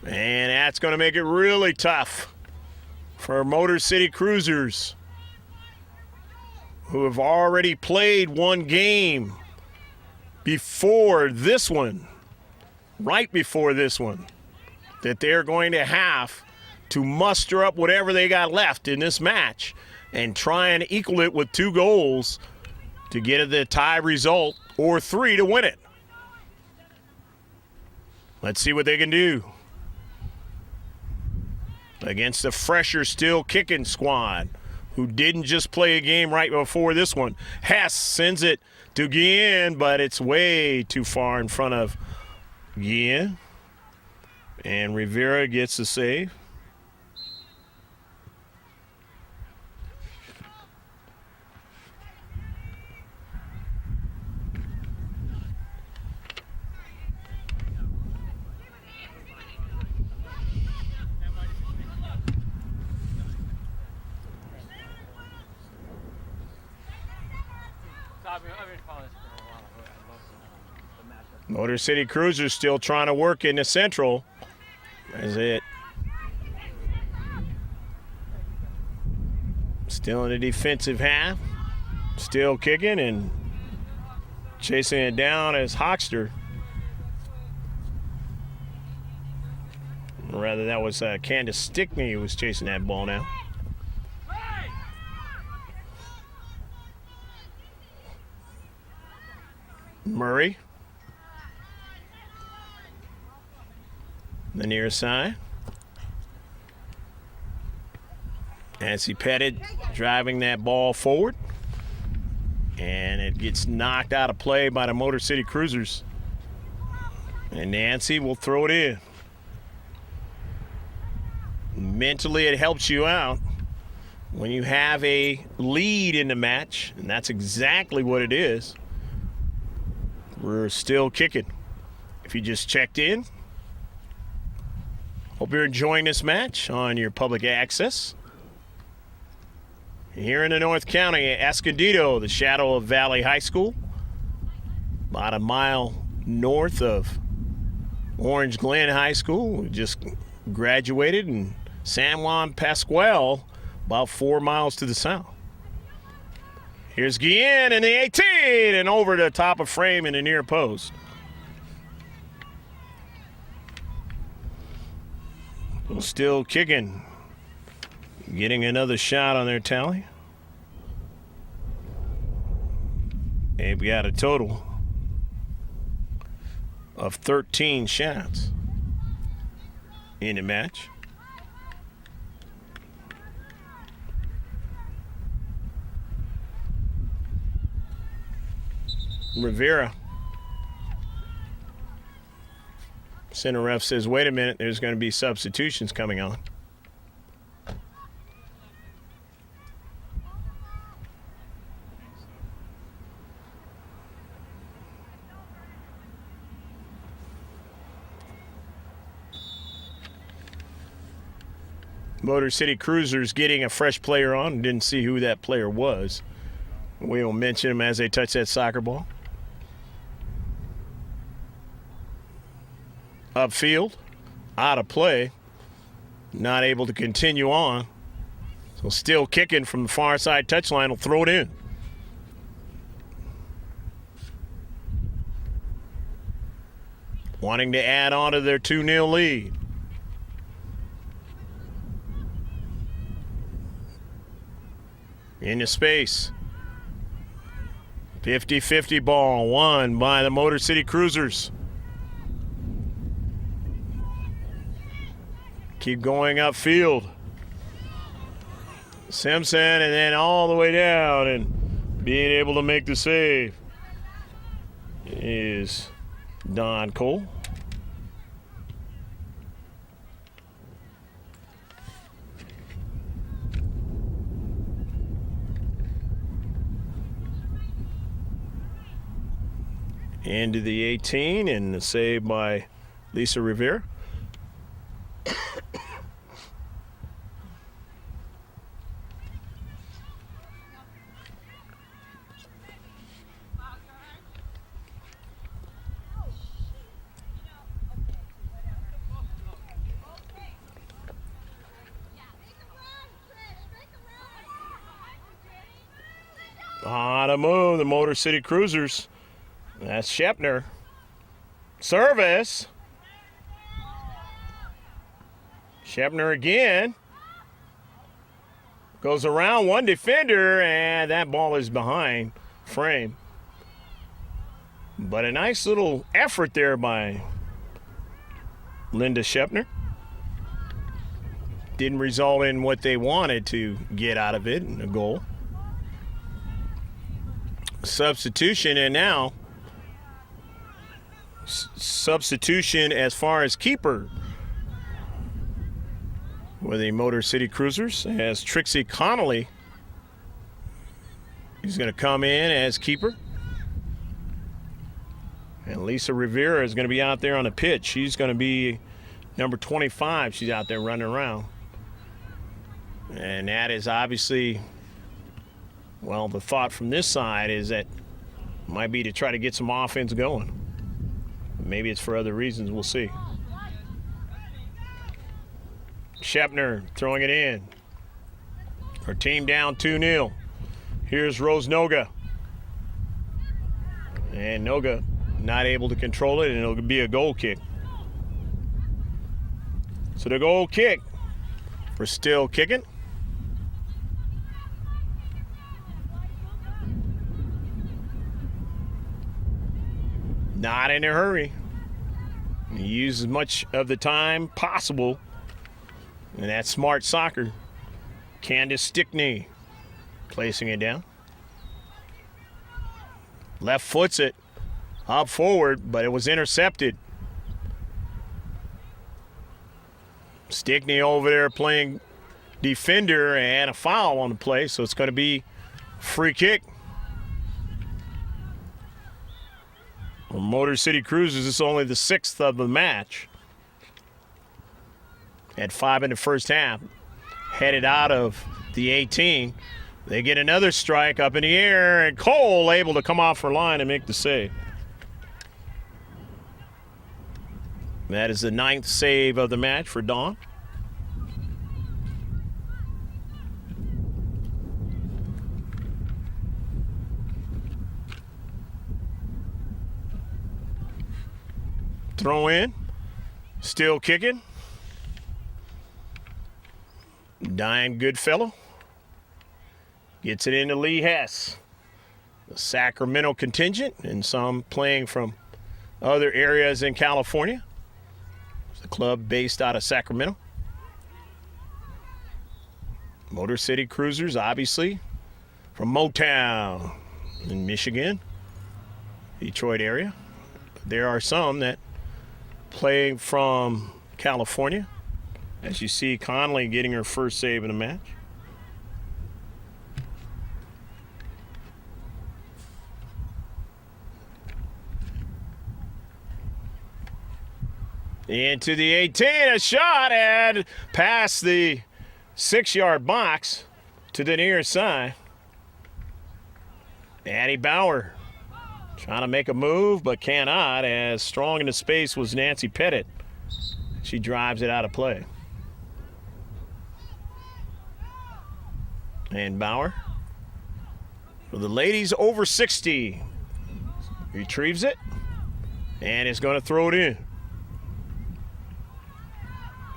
And that's going to make it really tough for Motor City Cruisers, who have already played one game before this one, right before this one, that they're going to have to muster up whatever they got left in this match and try and equal it with 2 goals to get the tie result or 3 to win it. Let's see what they can do against the fresher still kicking squad, who didn't just play a game right before this one. Hess sends it to Guillen, but it's way too far in front of Guillen. And Rivera gets the save. Motor City Cruisers still trying to work in the Central. That's it. Still in the defensive half. Still kicking and chasing it down as Hoxter. Rather, that was Candace Stickney who was chasing that ball now. Murray. The near side. Nancy Pettit driving that ball forward. And it gets knocked out of play by the Motor City Cruisers. And Nancy will throw it in. Mentally, it helps you out when you have a lead in the match, and that's exactly what it is. We're still kicking. If you just checked in, hope you're enjoying this match on your public access. Here in the North County, Escondido, the shadow of Valley High School, about a mile north of Orange Glen High School. We just graduated, and San Juan Pascual, about 4 miles to the south. Here's Guillen in the 18 and over the top of frame in the near post. Still kicking. Getting another shot on their tally. They've got a total of 13 shots in the match. Rivera. Center ref says, wait a minute, there's going to be substitutions coming on. Motor City Cruisers getting a fresh player on. Didn't see who that player was. We will mention him as they touch that soccer ball. Upfield, out of play, not able to continue on. So still kicking from the far side touchline, will throw it in. Wanting to add on to their 2-0 lead. Into space. 50-50 ball won by the Motor City Cruisers. Keep going upfield. Simpson, and then all the way down, and being able to make the save is Don Cole. Into the 18, and the save by Lisa Rivera. On a move, the Motor City Cruisers. That's Shepner. Service. Shepner again. Goes around one defender, and that ball is behind frame. But a nice little effort there by Linda Shepner. Didn't result in what they wanted to get out of it, a goal. Substitution, and now substitution as far as keeper with the Motor City Cruisers as Trixie Connolly. He's going to come in as keeper. And Lisa Rivera is going to be out there on the pitch. She's going to be number 25. She's out there running around. And that is obviously, well, the thought from this side is that might be to try to get some offense going. Maybe it's for other reasons. We'll see. Shepner throwing it in. Her team down 2-0. Here's Rose Noga. And Noga not able to control it, and it'll be a goal kick. So the goal kick for Still Kickin. Not in a hurry. Use as much of the time possible. And that's smart soccer. Candace Stickney placing it down. Left foots it up forward, but it was intercepted. Stickney over there playing defender, and a foul on the play, so it's going to be free kick. Well, Motor City Cruisers, this is only the 6th of the match. Had 5 in the first half. Headed out of the 18. They get another strike up in the air, and Cole able to come off her line and make the save. That is the 9th save of the match for Dawn. Throw in. Still Kicking. Diane Goodfellow gets it into Lee Hess. The Sacramento contingent, and some playing from other areas in California. It's a club based out of Sacramento. Motor City Cruisers, obviously, from Motown in Michigan, Detroit area. There are some that play from California. As you see, Conley getting her first save in the match. Into the 18, a shot, and past the 6-yard box to the near side. Addie Bauer trying to make a move, but cannot, as strong in the space was Nancy Pettit. She drives it out of play. And Bauer, for the ladies over 60, retrieves it and is going to throw it in.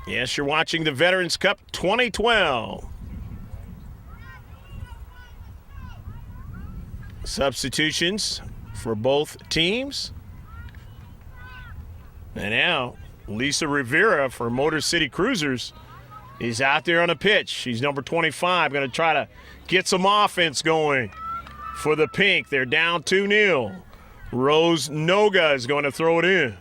Yes, you're watching the Veterans Cup 2012. Substitutions for both teams. And now Lisa Rivera for Motor City Cruisers is out there on the pitch. She's number 25, going to try to get some offense going for the Pink. They're down 2-0. Rose Noga is going to throw it in.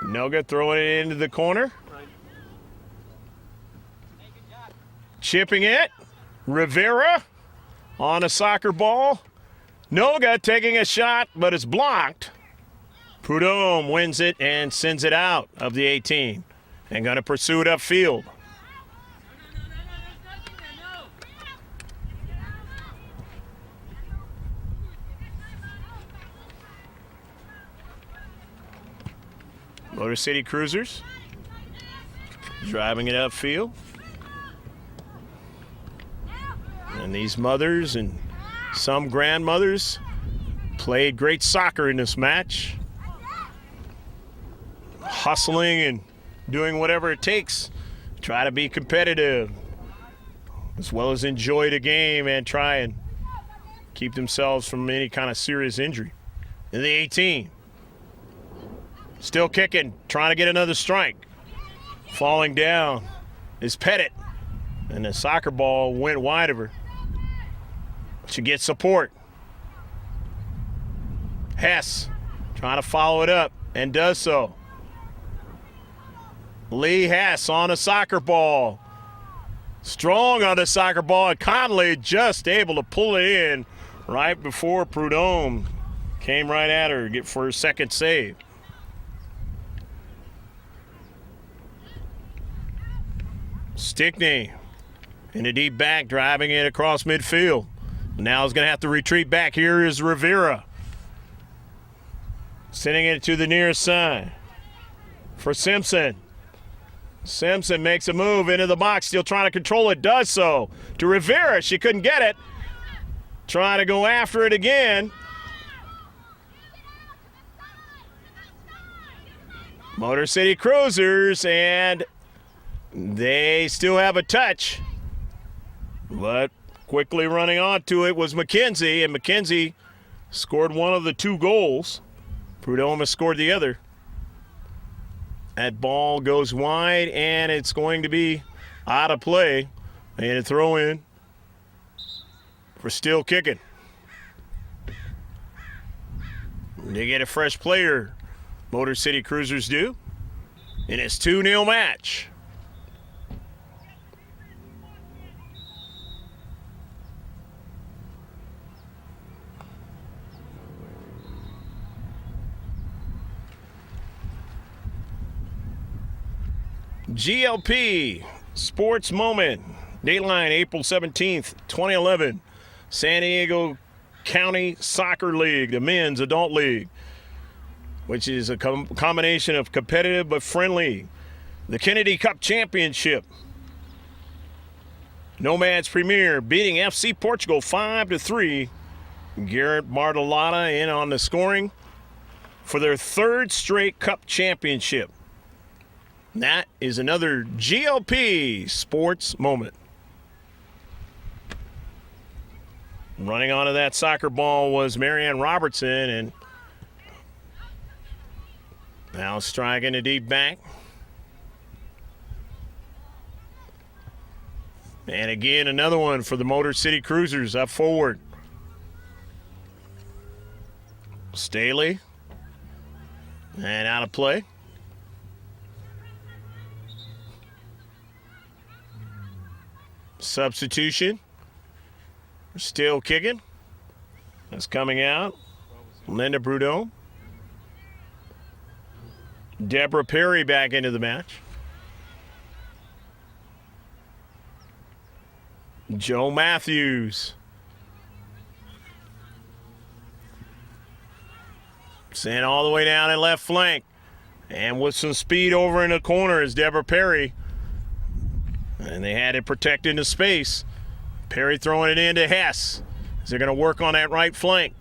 Noga throwing it into the corner. Chipping it. Rivera on a soccer ball. Noga taking a shot, but it's blocked. Prudhomme wins it and sends it out of the 18 and going to pursue it upfield. Motor City Cruisers driving it upfield. And these mothers and some grandmothers played great soccer in this match. Hustling and doing whatever it takes to try to be competitive, as well as enjoy the game and try and keep themselves from any kind of serious injury. In the 18. Still kicking, trying to get another strike. Falling down is Pettit. And the soccer ball went wide of her. She gets support. Hess trying to follow it up and does so. Lee Hess on a soccer ball. Strong on the soccer ball, and Conley just able to pull it in right before Prudhomme came right at her for her second save. Stickney in the deep back, driving it across midfield. Now he's going to have to retreat back. Here is Rivera. Sending it to the near side for Simpson. Simpson makes a move into the box, still trying to control it, does so to Rivera. She couldn't get it. Trying to go after it again. Motor City Cruisers, and they still have a touch. But quickly running onto it was McKenzie, and McKenzie scored one of the two goals. Prudhomme has scored the other. That ball goes wide, and it's going to be out of play. And a throw in for Still Kickin. They get a fresh player, Motor City Cruisers do, in its 2-0 match. GLP Sports Moment. Dateline, April 17th, 2011. San Diego County Soccer League, the men's adult league, which is a combination of competitive but friendly. The Kennedy Cup Championship. Nomads Premier beating FC Portugal 5-3. Garrett Martellata in on the scoring for their third straight Cup Championship. That is another GLP Sports Moment. Running onto that soccer ball was Marianne Robertson, and now striking a deep back. And again, another one for the Motor City Cruisers up forward. Staley. And out of play. Substitution. Still Kicking. That's coming out. Linda Prudhomme. Deborah Perry back into the match. Joe Matthews. Sent all the way down in left flank. And with some speed over in the corner is Deborah Perry. And they had it protected in space. Perry throwing it into Hess. They're going to work on that right flank.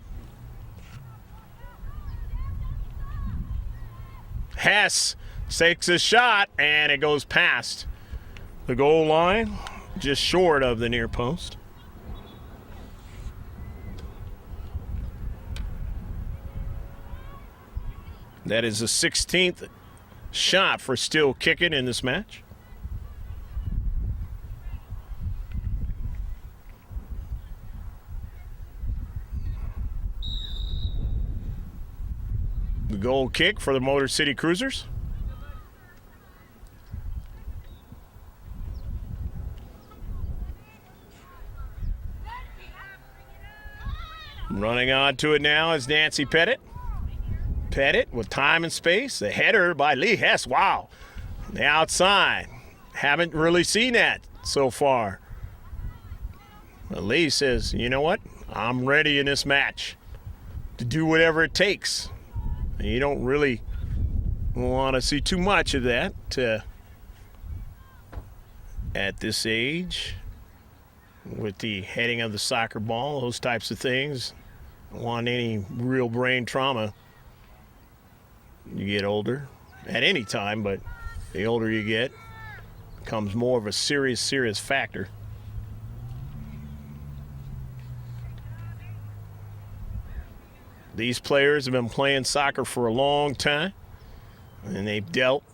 Hess takes a shot, and it goes past the goal line, just short of the near post. That is the 16th shot for Still Kicking in this match. The goal kick for the Motor City Cruisers. Running on to it now is Nancy Pettit. Pettit with time and space. The header by Lee Hess. Wow. The outside. Haven't really seen that so far. But Lee says, you know what? I'm ready in this match to do whatever it takes. And you don't really want to see too much of that at this age with the heading of the soccer ball, those types of things. Don't want any real brain trauma. You get older at any time, but the older you get, becomes more of a serious factor. These players have been playing soccer for a long time, and they've dealt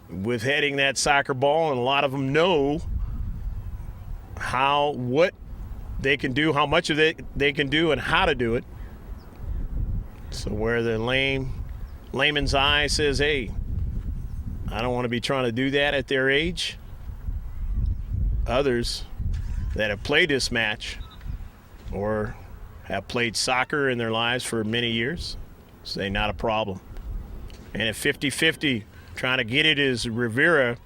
with heading that soccer ball, and a lot of them know what they can do, how much of it they can do, and how to do it. So where the layman's eye says, hey, I don't want to be trying to do that at their age, others that have played this match or have played soccer in their lives for many years say not a problem. And at 50-50, trying to get it as Rivera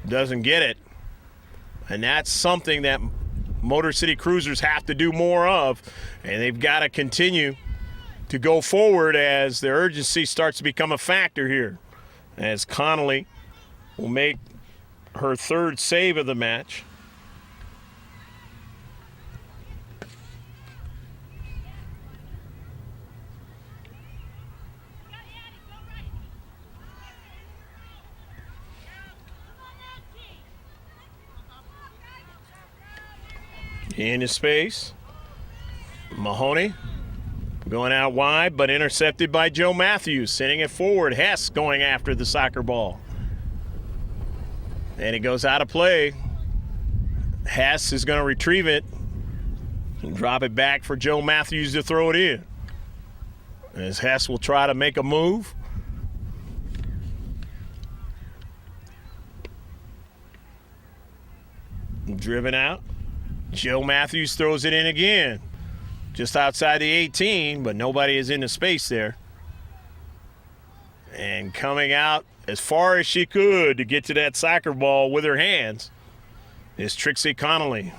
doesn't get it. And that's something that Motor City Cruisers have to do more of, and they've got to continue to go forward as the urgency starts to become a factor here, as Connolly will make her third save of the match. Into space. Mahoney going out wide, but intercepted by Joe Matthews. Sending it forward. Hess going after the soccer ball. And it goes out of play. Hess is going to retrieve it and drop it back for Joe Matthews to throw it in. As Hess will try to make a move. Driven out. Joe Matthews throws it in again. Just outside the 18, but nobody is in the space there. And coming out as far as she could to get to that soccer ball with her hands is Trixie Connolly.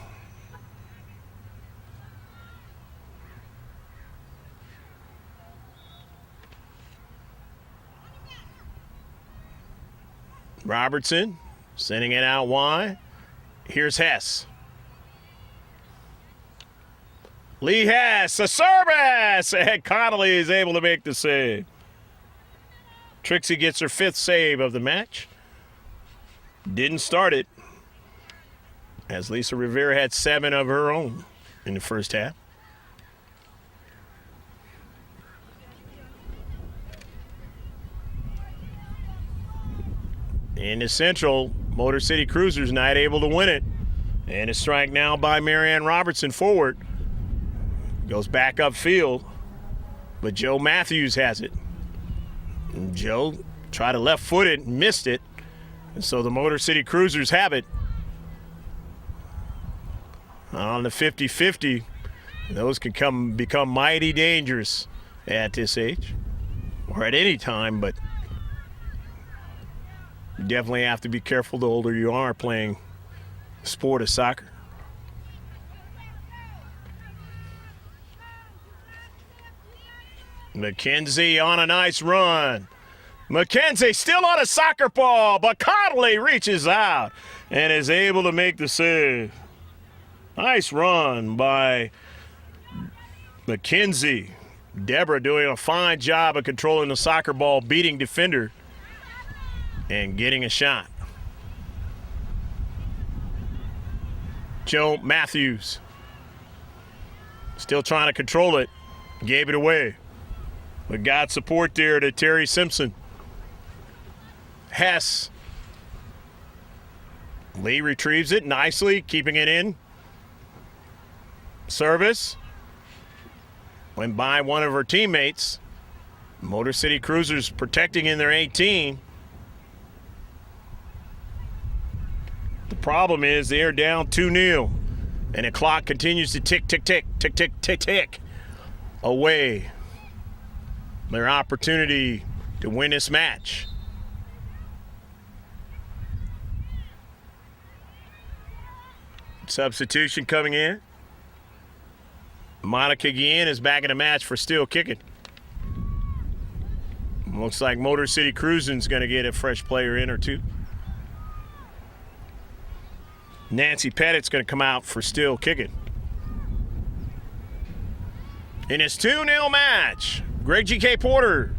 Robertson sending it out wide. Here's Hess. Lee Hess, a service! And Connolly is able to make the save. Trixie gets her fifth save of the match. Didn't start it, as Lisa Rivera had 7 of her own in the first half. In the Central, Motor City Cruisers not able to win it. And a strike now by Marianne Robertson forward. Goes back upfield, but Joe Matthews has it. And Joe tried to left foot it and missed it. And so the Motor City Cruisers have it. On the 50-50, those can become mighty dangerous at this age, or at any time, but you definitely have to be careful the older you are playing the sport of soccer. McKenzie on a nice run. McKenzie still on a soccer ball, but Connolly reaches out and is able to make the save. Nice run by McKenzie. Deborah doing a fine job of controlling the soccer ball, beating defender, and getting a shot. Joe Matthews still trying to control it. Gave it away. But got support there to Terry Simpson. Hess. Lee retrieves it nicely, keeping it in. Service. Went by one of her teammates. Motor City Cruisers protecting in their 18. The problem is they are down 2-0. And the clock continues to tick, tick, tick, tick, tick, tick, tick away. Their opportunity to win this match. Substitution coming in. Monica Guillen is back in the match for still kicking. Looks like Motor City Cruising's going to get a fresh player in or two. Nancy Pettit's going to come out for still kicking. In his 2-0 match, Greg G.K. Porter,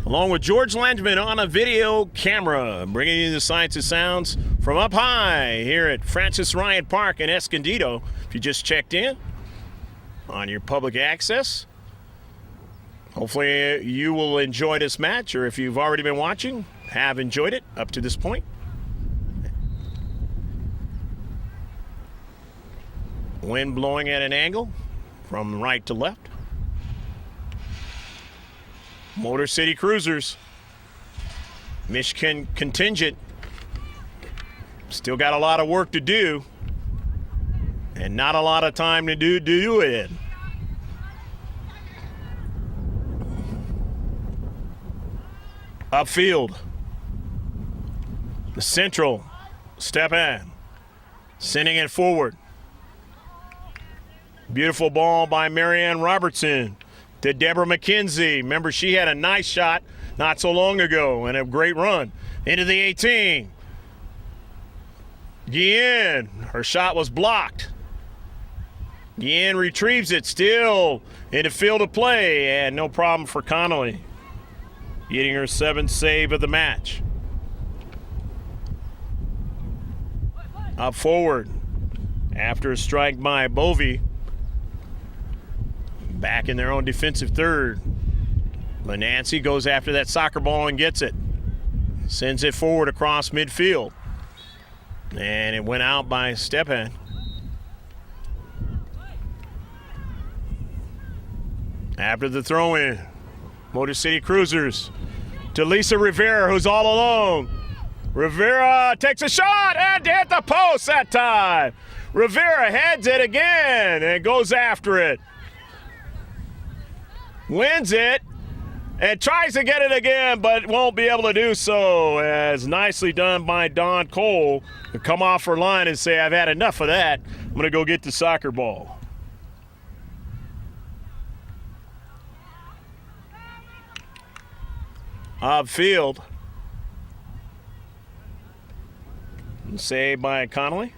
along with George Langeman on a video camera, bringing you the sights and sounds from up high here at Francis Ryan Park in Escondido. If you just checked in on your public access, hopefully you will enjoy this match, or if you've already been watching, have enjoyed it up to this point. Wind blowing at an angle from right to left. Motor City Cruisers, Michigan contingent, still got a lot of work to do and not a lot of time to do it in. Upfield, the Central step in, sending it forward. Beautiful ball by Marianne Robertson to Deborah McKenzie. Remember, she had a nice shot not so long ago and a great run. Into the 18. Guillen, her shot was blocked. Guillen retrieves it, still in the field of play, and no problem for Connolly, getting her 7th save of the match. Up forward after a strike by Bovey. Back in their own defensive third. But Nancy goes after that soccer ball and gets it. Sends it forward across midfield. And it went out by Stepan. After the throw-in, Motor City Cruisers to Lisa Rivera, who's all alone. Rivera takes a shot and hit the post that time. Rivera heads it again and goes after it. Wins it and tries to get it again, but won't be able to do so. As nicely done by Dawn Cole to come off her line and say, I've had enough of that. I'm going to go get the soccer ball. Upfield. Saved by Connolly.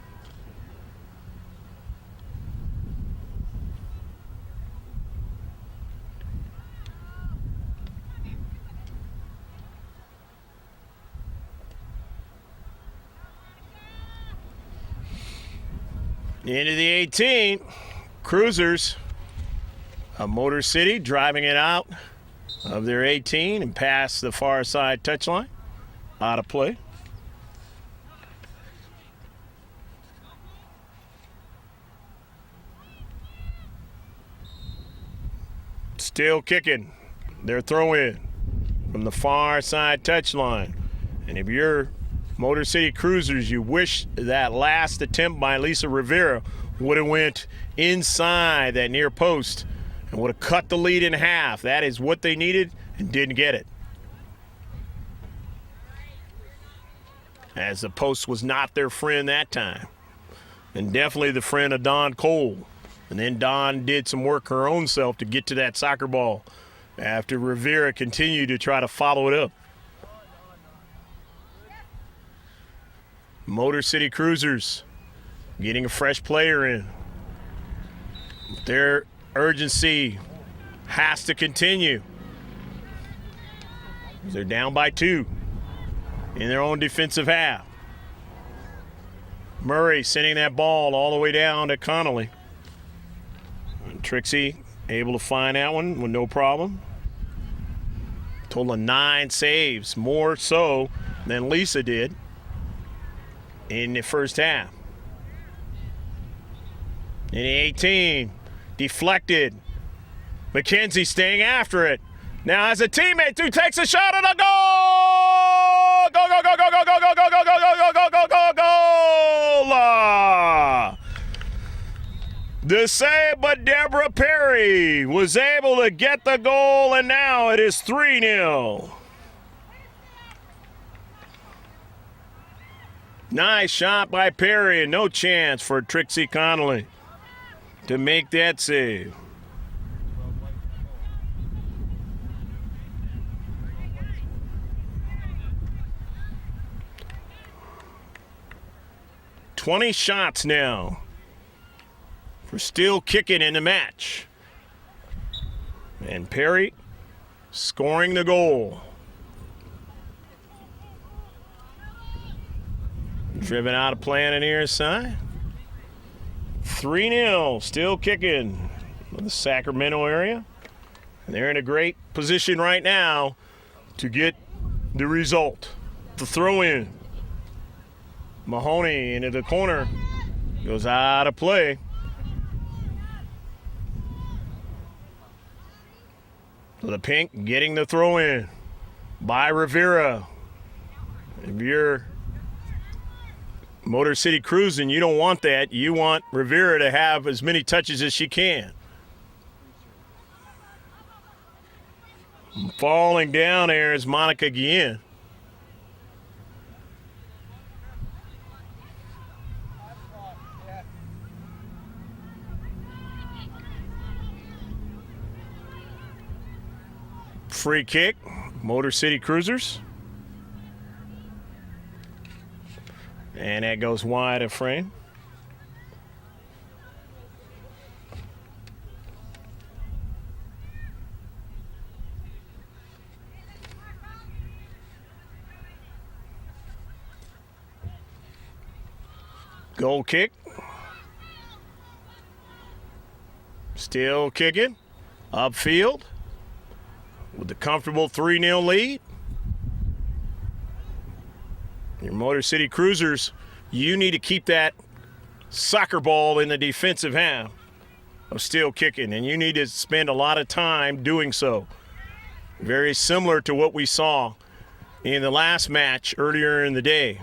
Into the 18, Cruisers of Motor City driving it out of their 18 and past the far side touchline. Out of play. Still kicking. They're throw-in from the far side touchline. And if you're Motor City Cruisers, you wish that last attempt by Lisa Rivera would have went inside that near post and would have cut the lead in half. That is what they needed and didn't get it. As the post was not their friend that time. And definitely the friend of Dawn Cole. And then Dawn did some work her own self to get to that soccer ball after Rivera continued to try to follow it up. Motor City Cruisers getting a fresh player in. Their urgency has to continue. They're down by 2 in their own defensive half. Murray sending that ball all the way down to Connolly. And Trixie able to find that one with no problem. Total of 9 saves, more so than Lisa did in the first half. In the 18, deflected. McKenzie staying after it. Now has a teammate who takes a shot at a goal! Go, go, go, go, go, go, go, go, go, go, go, go, go, go, goal! The save, but Deborah Perry was able to get the goal, and now it is 3-0. Nice shot by Perry, and no chance for Trixie Connolly to make that save. 20 shots now for still kicking in the match. And Perry scoring the goal. Driven out of play on the near side. 3-0, still kicking in the Sacramento area. And they're in a great position right now to get the result. The throw in. Mahoney into the corner. Goes out of play. So the Pink getting the throw in by Rivera. If you're Motor City Cruising, you don't want that. You want Rivera to have as many touches as she can. Falling down there is Monica Guillen. Free kick, Motor City Cruisers. And that goes wide of frame. Goal kick. Still kicking. Upfield. With the comfortable 3-0 lead. Your Motor City Cruisers, you need to keep that soccer ball in the defensive half of still kicking, and you need to spend a lot of time doing so. Very similar to what we saw in the last match earlier in the day.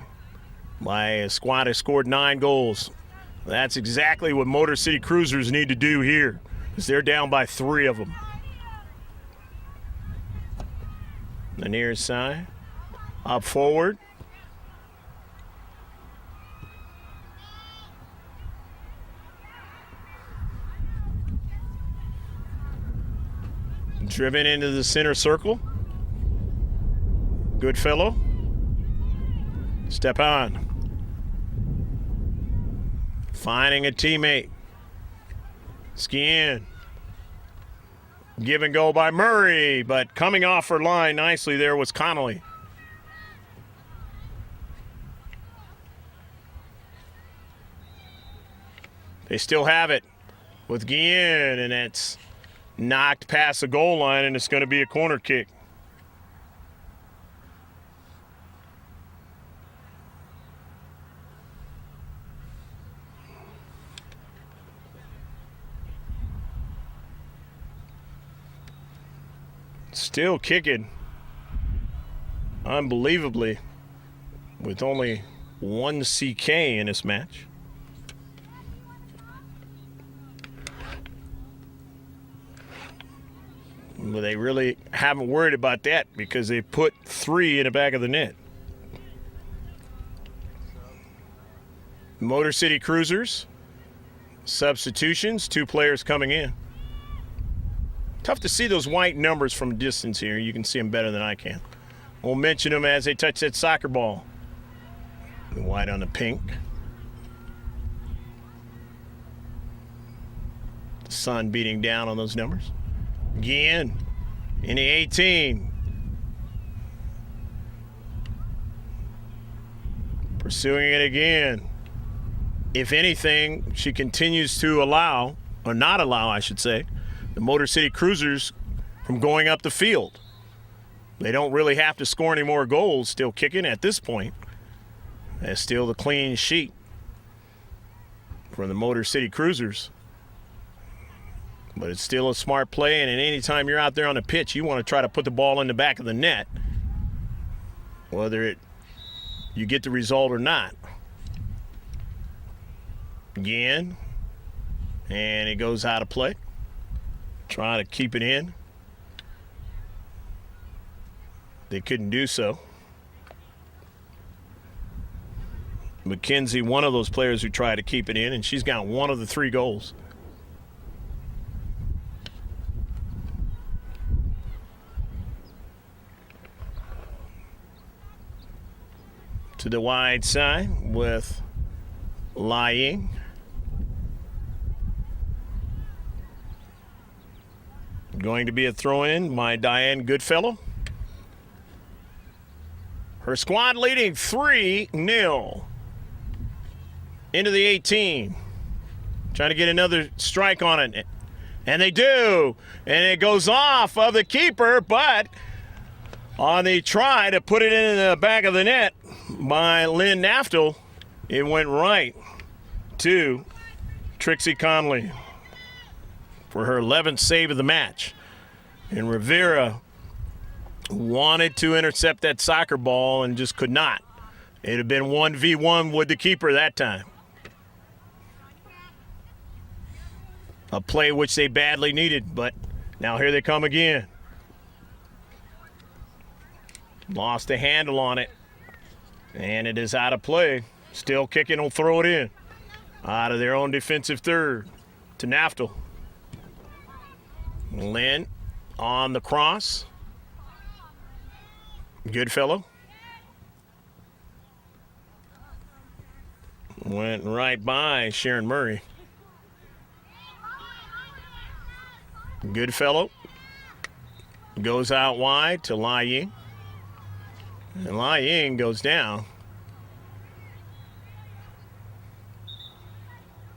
My squad has scored 9 goals. That's exactly what Motor City Cruisers need to do here, because they're down by 3 of them. The near side, up forward. Driven into the center circle. Good fellow. Step on. Finding a teammate. Skiing. Give and go by Murray, but coming off her line nicely there was Connolly. They still have it with Guillen, and it's knocked past the goal line, and it's going to be a corner kick. Still kicking unbelievably with only 1 CK in this match. Well, they really haven't worried about that because they put 3 in the back of the net. Motor City Cruisers, substitutions, 2 players coming in. Tough to see those white numbers from a distance here. You can see them better than I can. We'll mention them as they touch that soccer ball. The white on the pink. The sun beating down on those numbers. Again, in the 18. Pursuing it again. If anything, she continues to allow, or not allow, I should say, the Motor City Cruisers from going up the field. They don't really have to score any more goals, still kicking at this point. That's still the clean sheet for the Motor City Cruisers. But it's still a smart play, and any time you're out there on the pitch, you want to try to put the ball in the back of the net, whether you get the result or not. Again, and it goes out of play. Trying to keep it in. They couldn't do so. McKenzie, one of those players who tried to keep it in, and she's got 1 of the 3 goals. To the wide side with Lying. Going to be a throw-in by Diane Goodfellow. Her squad leading 3-0 into the 18. Trying to get another strike on it. And they do. And it goes off of the keeper, but on the try to put it in the back of the net by Lynn Naftel, it went right to Trixie Conley for her 11th save of the match. And Rivera wanted to intercept that soccer ball and just could not. It had been 1v1 with the keeper that time. A play which they badly needed, but now here they come again. Lost a handle on it, and it is out of play. Still Kickin will throw it in. Out of their own defensive third to Naftel. Lynn on the cross. Goodfellow. Went right by Sharon Murray. Goodfellow goes out wide to Lai Ying. And Lai Ying goes down.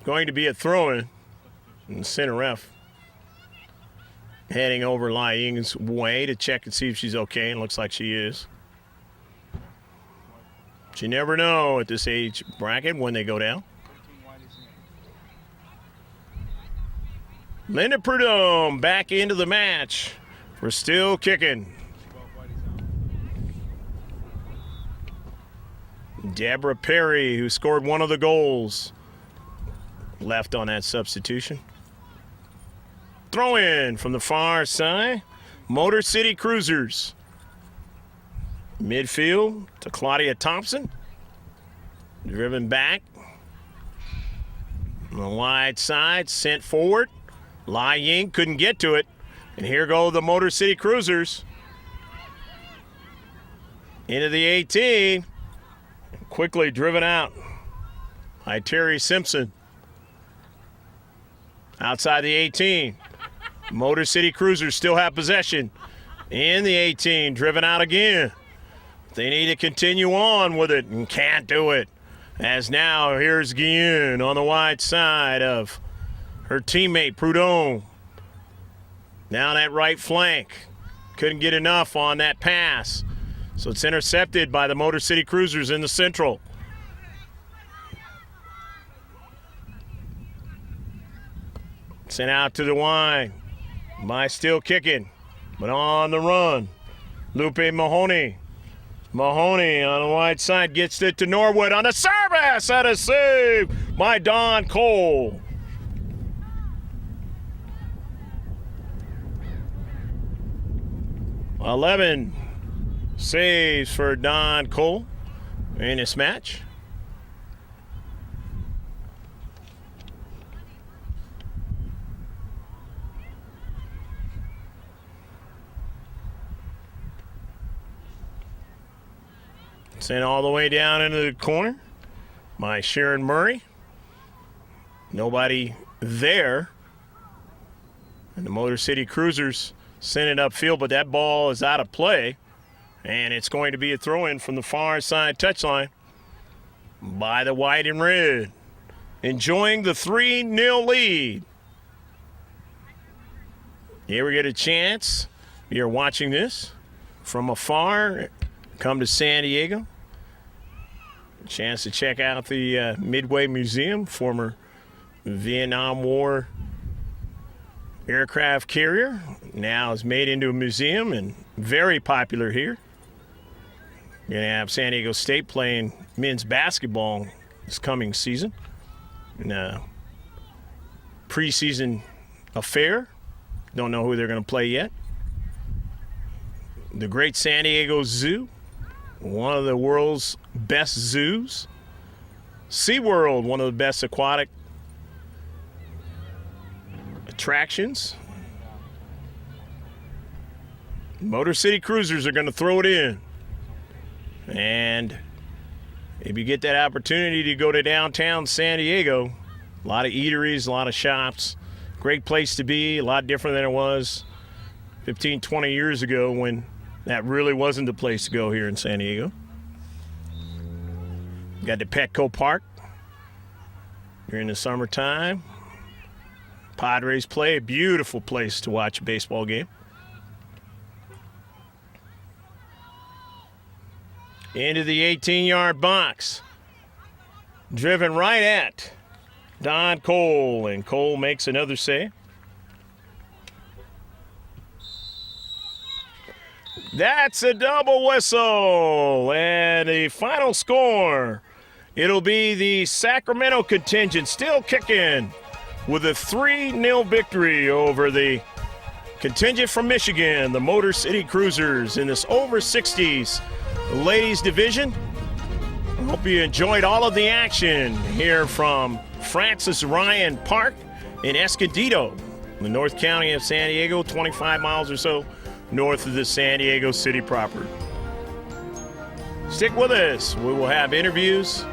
Going to be a throw-in. And the center ref heading over Lai Ying's way to check and see if she's okay, and looks like she is. But you never know at this age bracket when they go down. Linda Prudhomme back into the match for Still Kickin. Deborah Perry, who scored one of the goals, left on that substitution. Throw in from the far side. Motor City Cruisers. Midfield to Claudia Thompson. Driven back. On the wide side, sent forward. Lai Ying couldn't get to it. And here go the Motor City Cruisers. Into the 18. Quickly driven out by Terry Simpson. Outside the 18. Motor City Cruisers still have possession. In the 18, driven out again. They need to continue on with it and can't do it. As now, here's Guillen on the wide side of her teammate Prudhomme. Down that right flank. Couldn't get enough on that pass. So it's intercepted by the Motor City Cruisers in the central. Sent out to the wide by Still Kickin, but on the run. Lupe Mahoney. Mahoney on the wide side gets it to Norwood on the service. And a save by Don Cole. Eleven saves for Don Cole in this match. Sent all the way down into the corner by Sharon Murray. Nobody there. And the Motor City Cruisers sent it upfield, but that ball is out of play. And it's going to be a throw-in from the far side touchline by the white and red. Enjoying the 3-0 lead. Here we get a chance. You're watching this from afar. Come to San Diego. Chance to check out the Midway Museum, former Vietnam War aircraft carrier. Now is made into a museum and very popular here. You're going to have San Diego State playing men's basketball this coming season. In a preseason affair. Don't know who they're going to play yet. The Great San Diego Zoo. One of the world's best zoos. SeaWorld, one of the best aquatic attractions. Motor City Cruisers are going to throw it in. And if you get that opportunity to go to downtown San Diego, a lot of eateries, a lot of shops, great place to be, a lot different than it was 15, 20 years ago when that really wasn't the place to go here in San Diego. Got the Petco Park during the summertime. Padres play, a beautiful place to watch a baseball game. Into the 18-yard box. Driven right at Don Cole, and Cole makes another save. That's a double whistle, and the final score, it'll be the Sacramento contingent still kicking with a 3-0 victory over the contingent from Michigan, the Motor City Cruisers, in this over 60s ladies division. I hope you enjoyed all of the action here from Francis Ryan Park in Escondido, the North County of San Diego, 25 miles or so north of the San Diego city proper. Stick with us. We will have interviews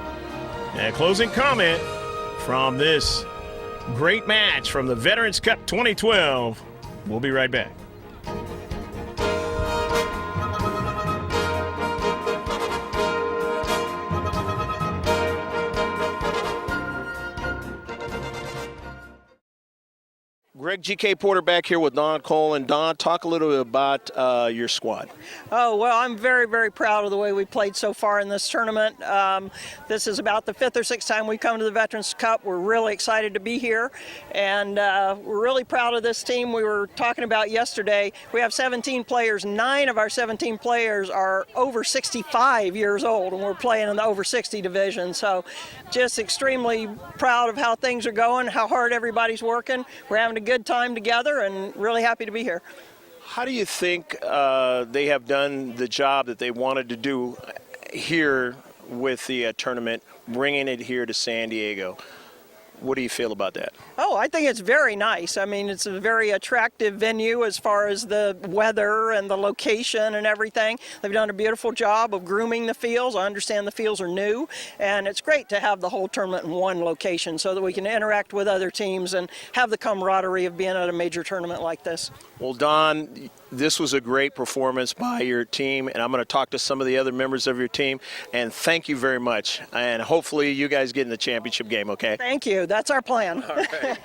and a closing comment from this great match from the Veterans Cup 2012. We'll be right back. Greg G.K. Porter back here with Don Cole. And Don, talk a little bit about your squad. Oh, well, I'm very, very proud of the way we played so far in this tournament. This is about the 5th or 6th time we've come to the Veterans Cup. We're really excited to be here, and we're really proud of this team. We were talking about yesterday, we have 17 players. 9 of our 17 players are over 65 years old, and we're playing in the over 60 division. So just extremely proud of how things are going, how hard everybody's working. We're having a good time together and really happy to be here. How do you think they have done the job that they wanted to do here with the tournament, bringing it here to San Diego? What do you feel about that? Oh, I think it's very nice. I mean, it's a very attractive venue as far as the weather and the location and everything. They've done a beautiful job of grooming the fields. I understand the fields are new, and it's great to have the whole tournament in one location so that we can interact with other teams and have the camaraderie of being at a major tournament like this. Well, Don, this was a great performance by your team, and I'm going to talk to some of the other members of your team, and thank you very much. And hopefully you guys get in the championship game, okay? Thank you. That's our plan. All right.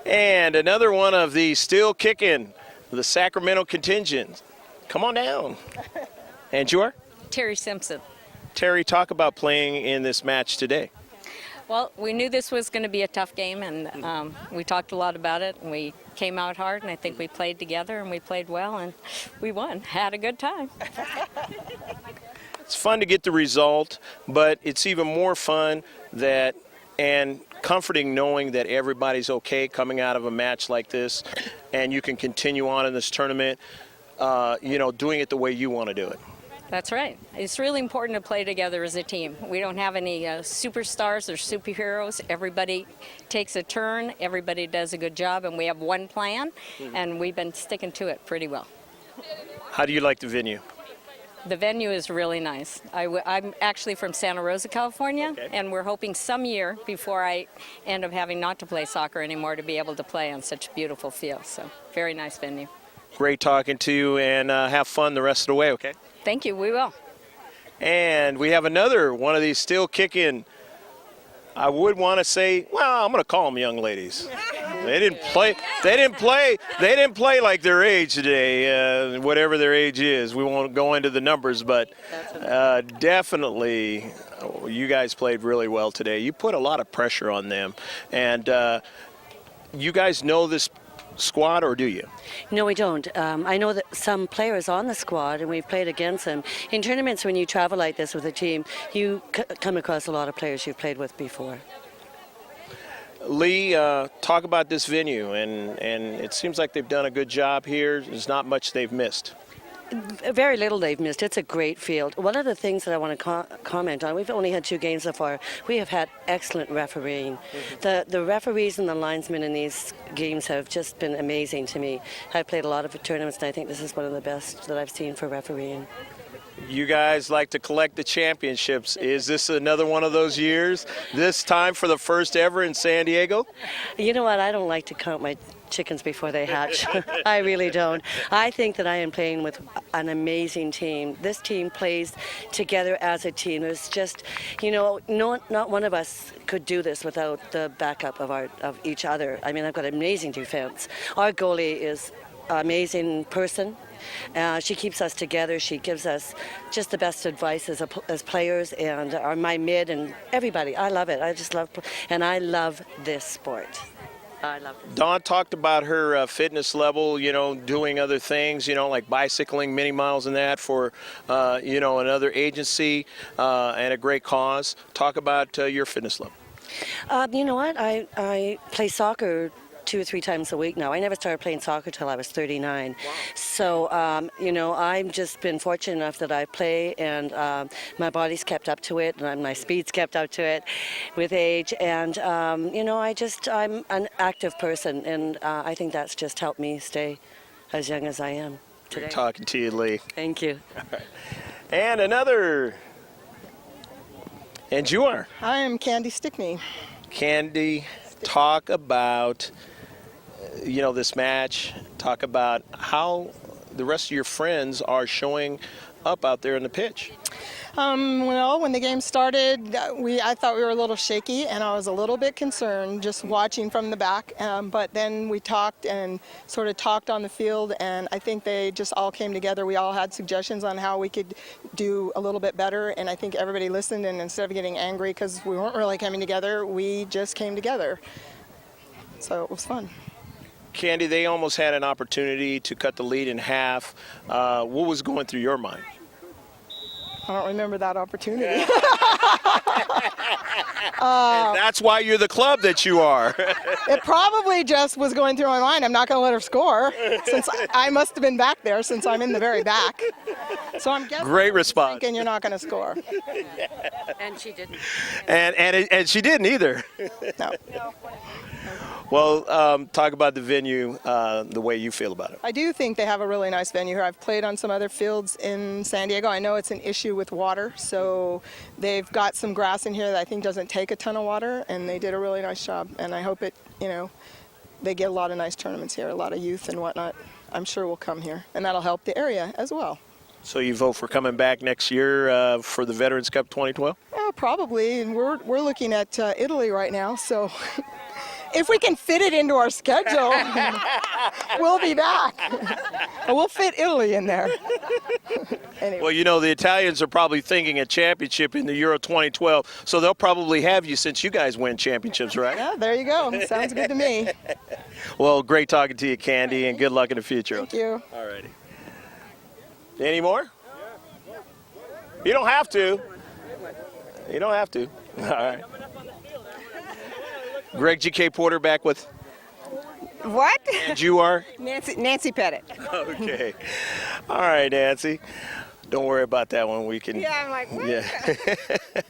And another one of the still kicking, the Sacramento contingent. Come on down. And you are? Terry Simpson. Terry, talk about playing in this match today. Well, we knew this was going to be a tough game, and we talked a lot about it, and we came out hard, and I think we played together, and we played well, and we won. Had a good time. It's fun to get the result, but it's even more fun that and comforting knowing that everybody's okay coming out of a match like this, and you can continue on in this tournament, doing it the way you want to do it. That's right. It's really important to play together as a team. We don't have any superstars or superheroes. Everybody takes a turn, everybody does a good job, and we have one plan, and we've been sticking to it pretty well. How do you like the venue? The venue is really nice. I'm actually from Santa Rosa, California, okay, and we're hoping some year before I end up having not to play soccer anymore to be able to play on such a beautiful field. So very nice venue. Great talking to you, and have fun the rest of the way, okay? Thank you. We will. And we have another one of these still kicking, I would want to say, well, I'm going to call them young ladies. They didn't play like their age today, whatever their age is. We won't go into the numbers, but definitely you guys played really well today. You put a lot of pressure on them. And you guys know this squad, or do you? No, we don't. I know that some players on the squad, and we've played against them. In tournaments, when you travel like this with a team, you come across a lot of players you've played with before. Lee, talk about this venue, and it seems like they've done a good job here. There's not much they've missed. Very little they've missed. It's a great field. One of the things that I want to comment on, we've only had 2 games so far. We have had excellent refereeing. The referees and the linesmen in these games have just been amazing to me. I've played a lot of tournaments, and I think this is one of the best that I've seen for refereeing. You guys like to collect the championships. Is this another one of those years? This time for the first ever in San Diego? You know what? I don't like to count my chickens before they hatch. I really don't. I think that I am playing with an amazing team. This team plays together as a team. There's just, not one of us could do this without the backup of each other. I mean, I've got amazing defense. Our goalie is an amazing person. She keeps us together. She gives us just the best advice as players, and my mid and everybody. I love it. I just love, and I love this sport. I love it. Dawn talked about her fitness level, doing other things, like bicycling many miles and that for, another agency and a great cause. Talk about your fitness level. You know what? I play soccer 2 or 3 times a week now. I never started playing soccer till I was 39. Wow. So, I've just been fortunate enough that I play, and my body's kept up to it, and my speed's kept up to it with age. And, I'm an active person, and I think that's just helped me stay as young as I am today. Great talking to you, Lee. Thank you. All right. And another. And you are? I am Candy Stickney. Candy, talk about this match. Talk about how the rest of your friends are showing up out there in the pitch. Well, when the game started, I thought we were a little shaky, and I was a little bit concerned just watching from the back. But then we talked and sort of talked on the field, and I think they just all came together. We all had suggestions on how we could do a little bit better, and I think everybody listened, and instead of getting angry because we weren't really coming together, we just came together. So it was fun. Candy, they almost had an opportunity to cut the lead in half. What was going through your mind? I don't remember that opportunity. And that's why you're the club that you are. It probably just was going through my mind. I'm not going to let her score, since I must have been back there, since I'm in the very back. So I'm guessing. Great response. Thinking you're not going to score. And she didn't. And she didn't either. No. Well, talk about the venue, the way you feel about it. I do think they have a really nice venue here. I've played on some other fields in San Diego. I know it's an issue with water, so they've got some grass in here that I think doesn't take a ton of water, and they did a really nice job. And I hope they get a lot of nice tournaments here, a lot of youth and whatnot. I'm sure will come here, and that'll help the area as well. So you vote for coming back next year for the Veterans Cup 2012? Yeah, probably. And we're looking at Italy right now, so if we can fit it into our schedule, we'll be back. We'll fit Italy in there. Anyway. Well, the Italians are probably thinking a championship in the Euro 2012, so they'll probably have you since you guys win championships, right? Yeah, there you go. Sounds good to me. Well, great talking to you, Candy, and good luck in the future. Thank you. All righty. Any more? You don't have to. You don't have to. All right. Greg G.K. Porter back with. What? And you are? Nancy Pettit. Okay. All right, Nancy. Don't worry about that one. We can. Yeah, I'm like, what? Yeah.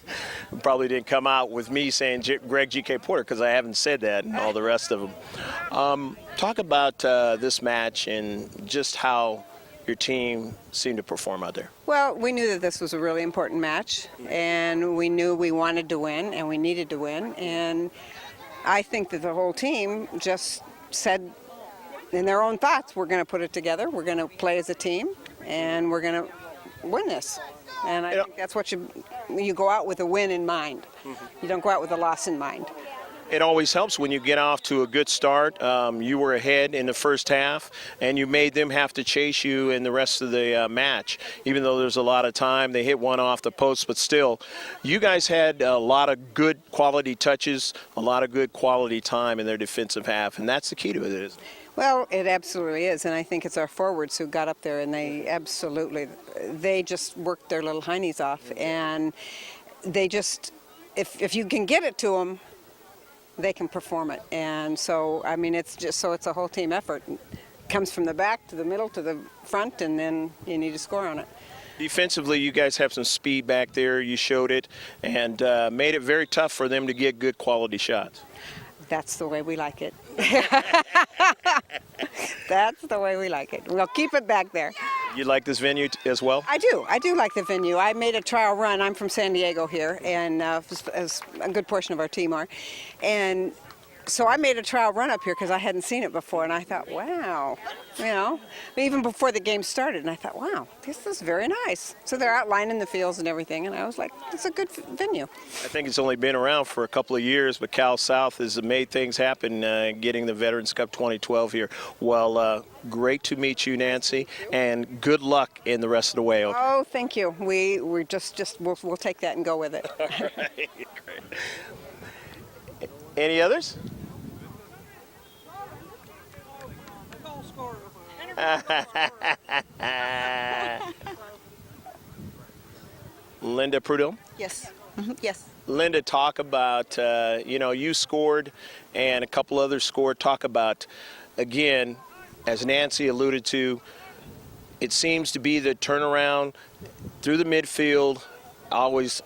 Probably didn't come out with me saying Greg G.K. Porter because I haven't said that and all the rest of them. Talk about this match and just how your team seemed to perform out there. Well, we knew that this was a really important match, and we knew we wanted to win, and we needed to win. And I think that the whole team just said in their own thoughts, we're going to put it together, we're going to play as a team, and we're going to win this. And I think that's what you go out with a win in mind. You don't go out with a loss in mind. It always helps when you get off to a good start. You were ahead in the first half, and you made them have to chase you in the rest of the match. Even though there's a lot of time, they hit one off the post, but still, you guys had a lot of good quality touches, a lot of good quality time in their defensive half, and that's the key to it, isn't it? Well, it absolutely is, and I think it's our forwards who got up there, and they just worked their little heinies off, and they just, if you can get it to them, they can perform it. And so, I mean, it's a whole team effort. It comes from the back to the middle to the front, and then you need to score on it. Defensively, you guys have some speed back there. You showed it and made it very tough for them to get good quality shots. That's the way we like it. That's the way we like it. We'll keep it back there. You like this venue as well? I do. I do like the venue. I made a trial run. I'm from San Diego here, and as a good portion of our team are. And so I made a trial run up here because I hadn't seen it before, and I thought, wow, you know, even before the game started, and I thought, wow, this is very nice. So they're outlining the fields and everything, and I was like, it's a good venue. I think it's only been around for a couple of years, but Cal South has made things happen getting the Veterans Cup 2012 here. Well, great to meet you, Nancy, and good luck in the rest of the way. Okay? Oh, thank you. We'll take that and go with it. All right, great. Any others? Linda Prudhomme? Yes. Yes. Linda, talk about, you scored and a couple others scored. Talk about, again, as Nancy alluded to, it seems to be the turnaround through the midfield, always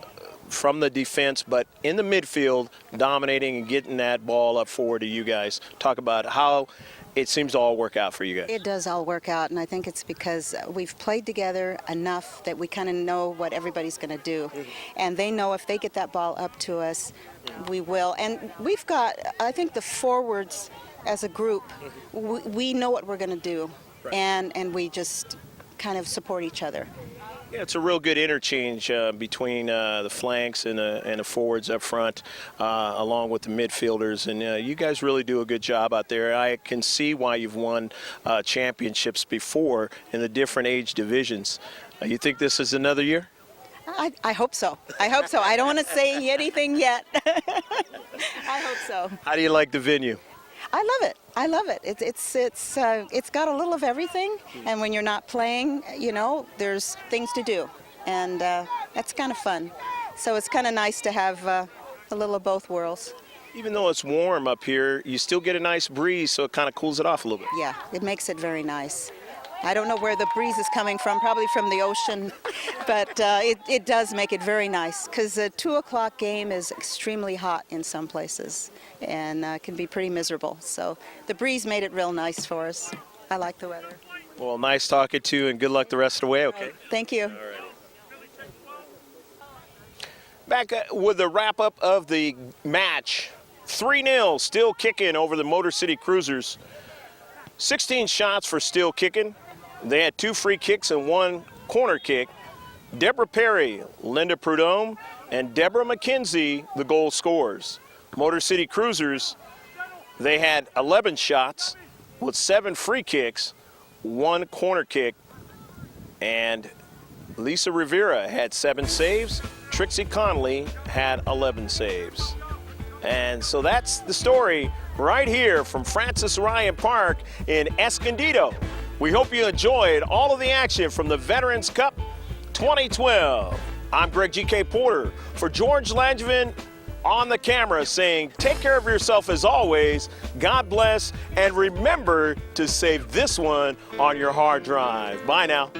from the defense, but in the midfield, dominating and getting that ball up forward to you guys. Talk about how it seems to all work out for you guys. It does all work out, and I think it's because we've played together enough that we kind of know what everybody's going to do. And they know if they get that ball up to us, we will. And we've got, I think, the forwards as a group, we know what we're going to do, and we just kind of support each other. Yeah, it's a real good interchange between the flanks and the forwards up front, along with the midfielders. And you guys really do a good job out there. I can see why you've won championships before in the different age divisions. You think this is another year? I hope so. I hope so. I don't want to say anything yet. I hope so. How do you like the venue? I love it. I love it. It's got a little of everything, and when you're not playing, there's things to do, and that's kind of fun. So it's kind of nice to have a little of both worlds. Even though it's warm up here, you still get a nice breeze, so it kind of cools it off a little bit. Yeah, it makes it very nice. I don't know where the breeze is coming from, probably from the ocean, but it does make it very nice, because the 2 o'clock game is extremely hot in some places and can be pretty miserable. So the breeze made it real nice for us. I like the weather. Well, nice talking to you, and good luck the rest of the way, okay? Right. Thank you. All right. Back with the wrap-up of the match. 3-0, still kicking over the Motor City Cruisers. 16 shots for still kicking. They had 2 free kicks and 1 corner kick. Deborah Perry, Linda Prudhomme, and Deborah McKenzie, the goal scorers. Motor City Cruisers, they had 11 shots with 7 free kicks, 1 corner kick, and Lisa Rivera had 7 saves. Trixie Conley had 11 saves. And so that's the story right here from Francis Ryan Park in Escondido. We hope you enjoyed all of the action from the Veterans Cup 2012. I'm Greg G.K. Porter for George Langevin on the camera saying take care of yourself as always, God bless, and remember to save this one on your hard drive. Bye now.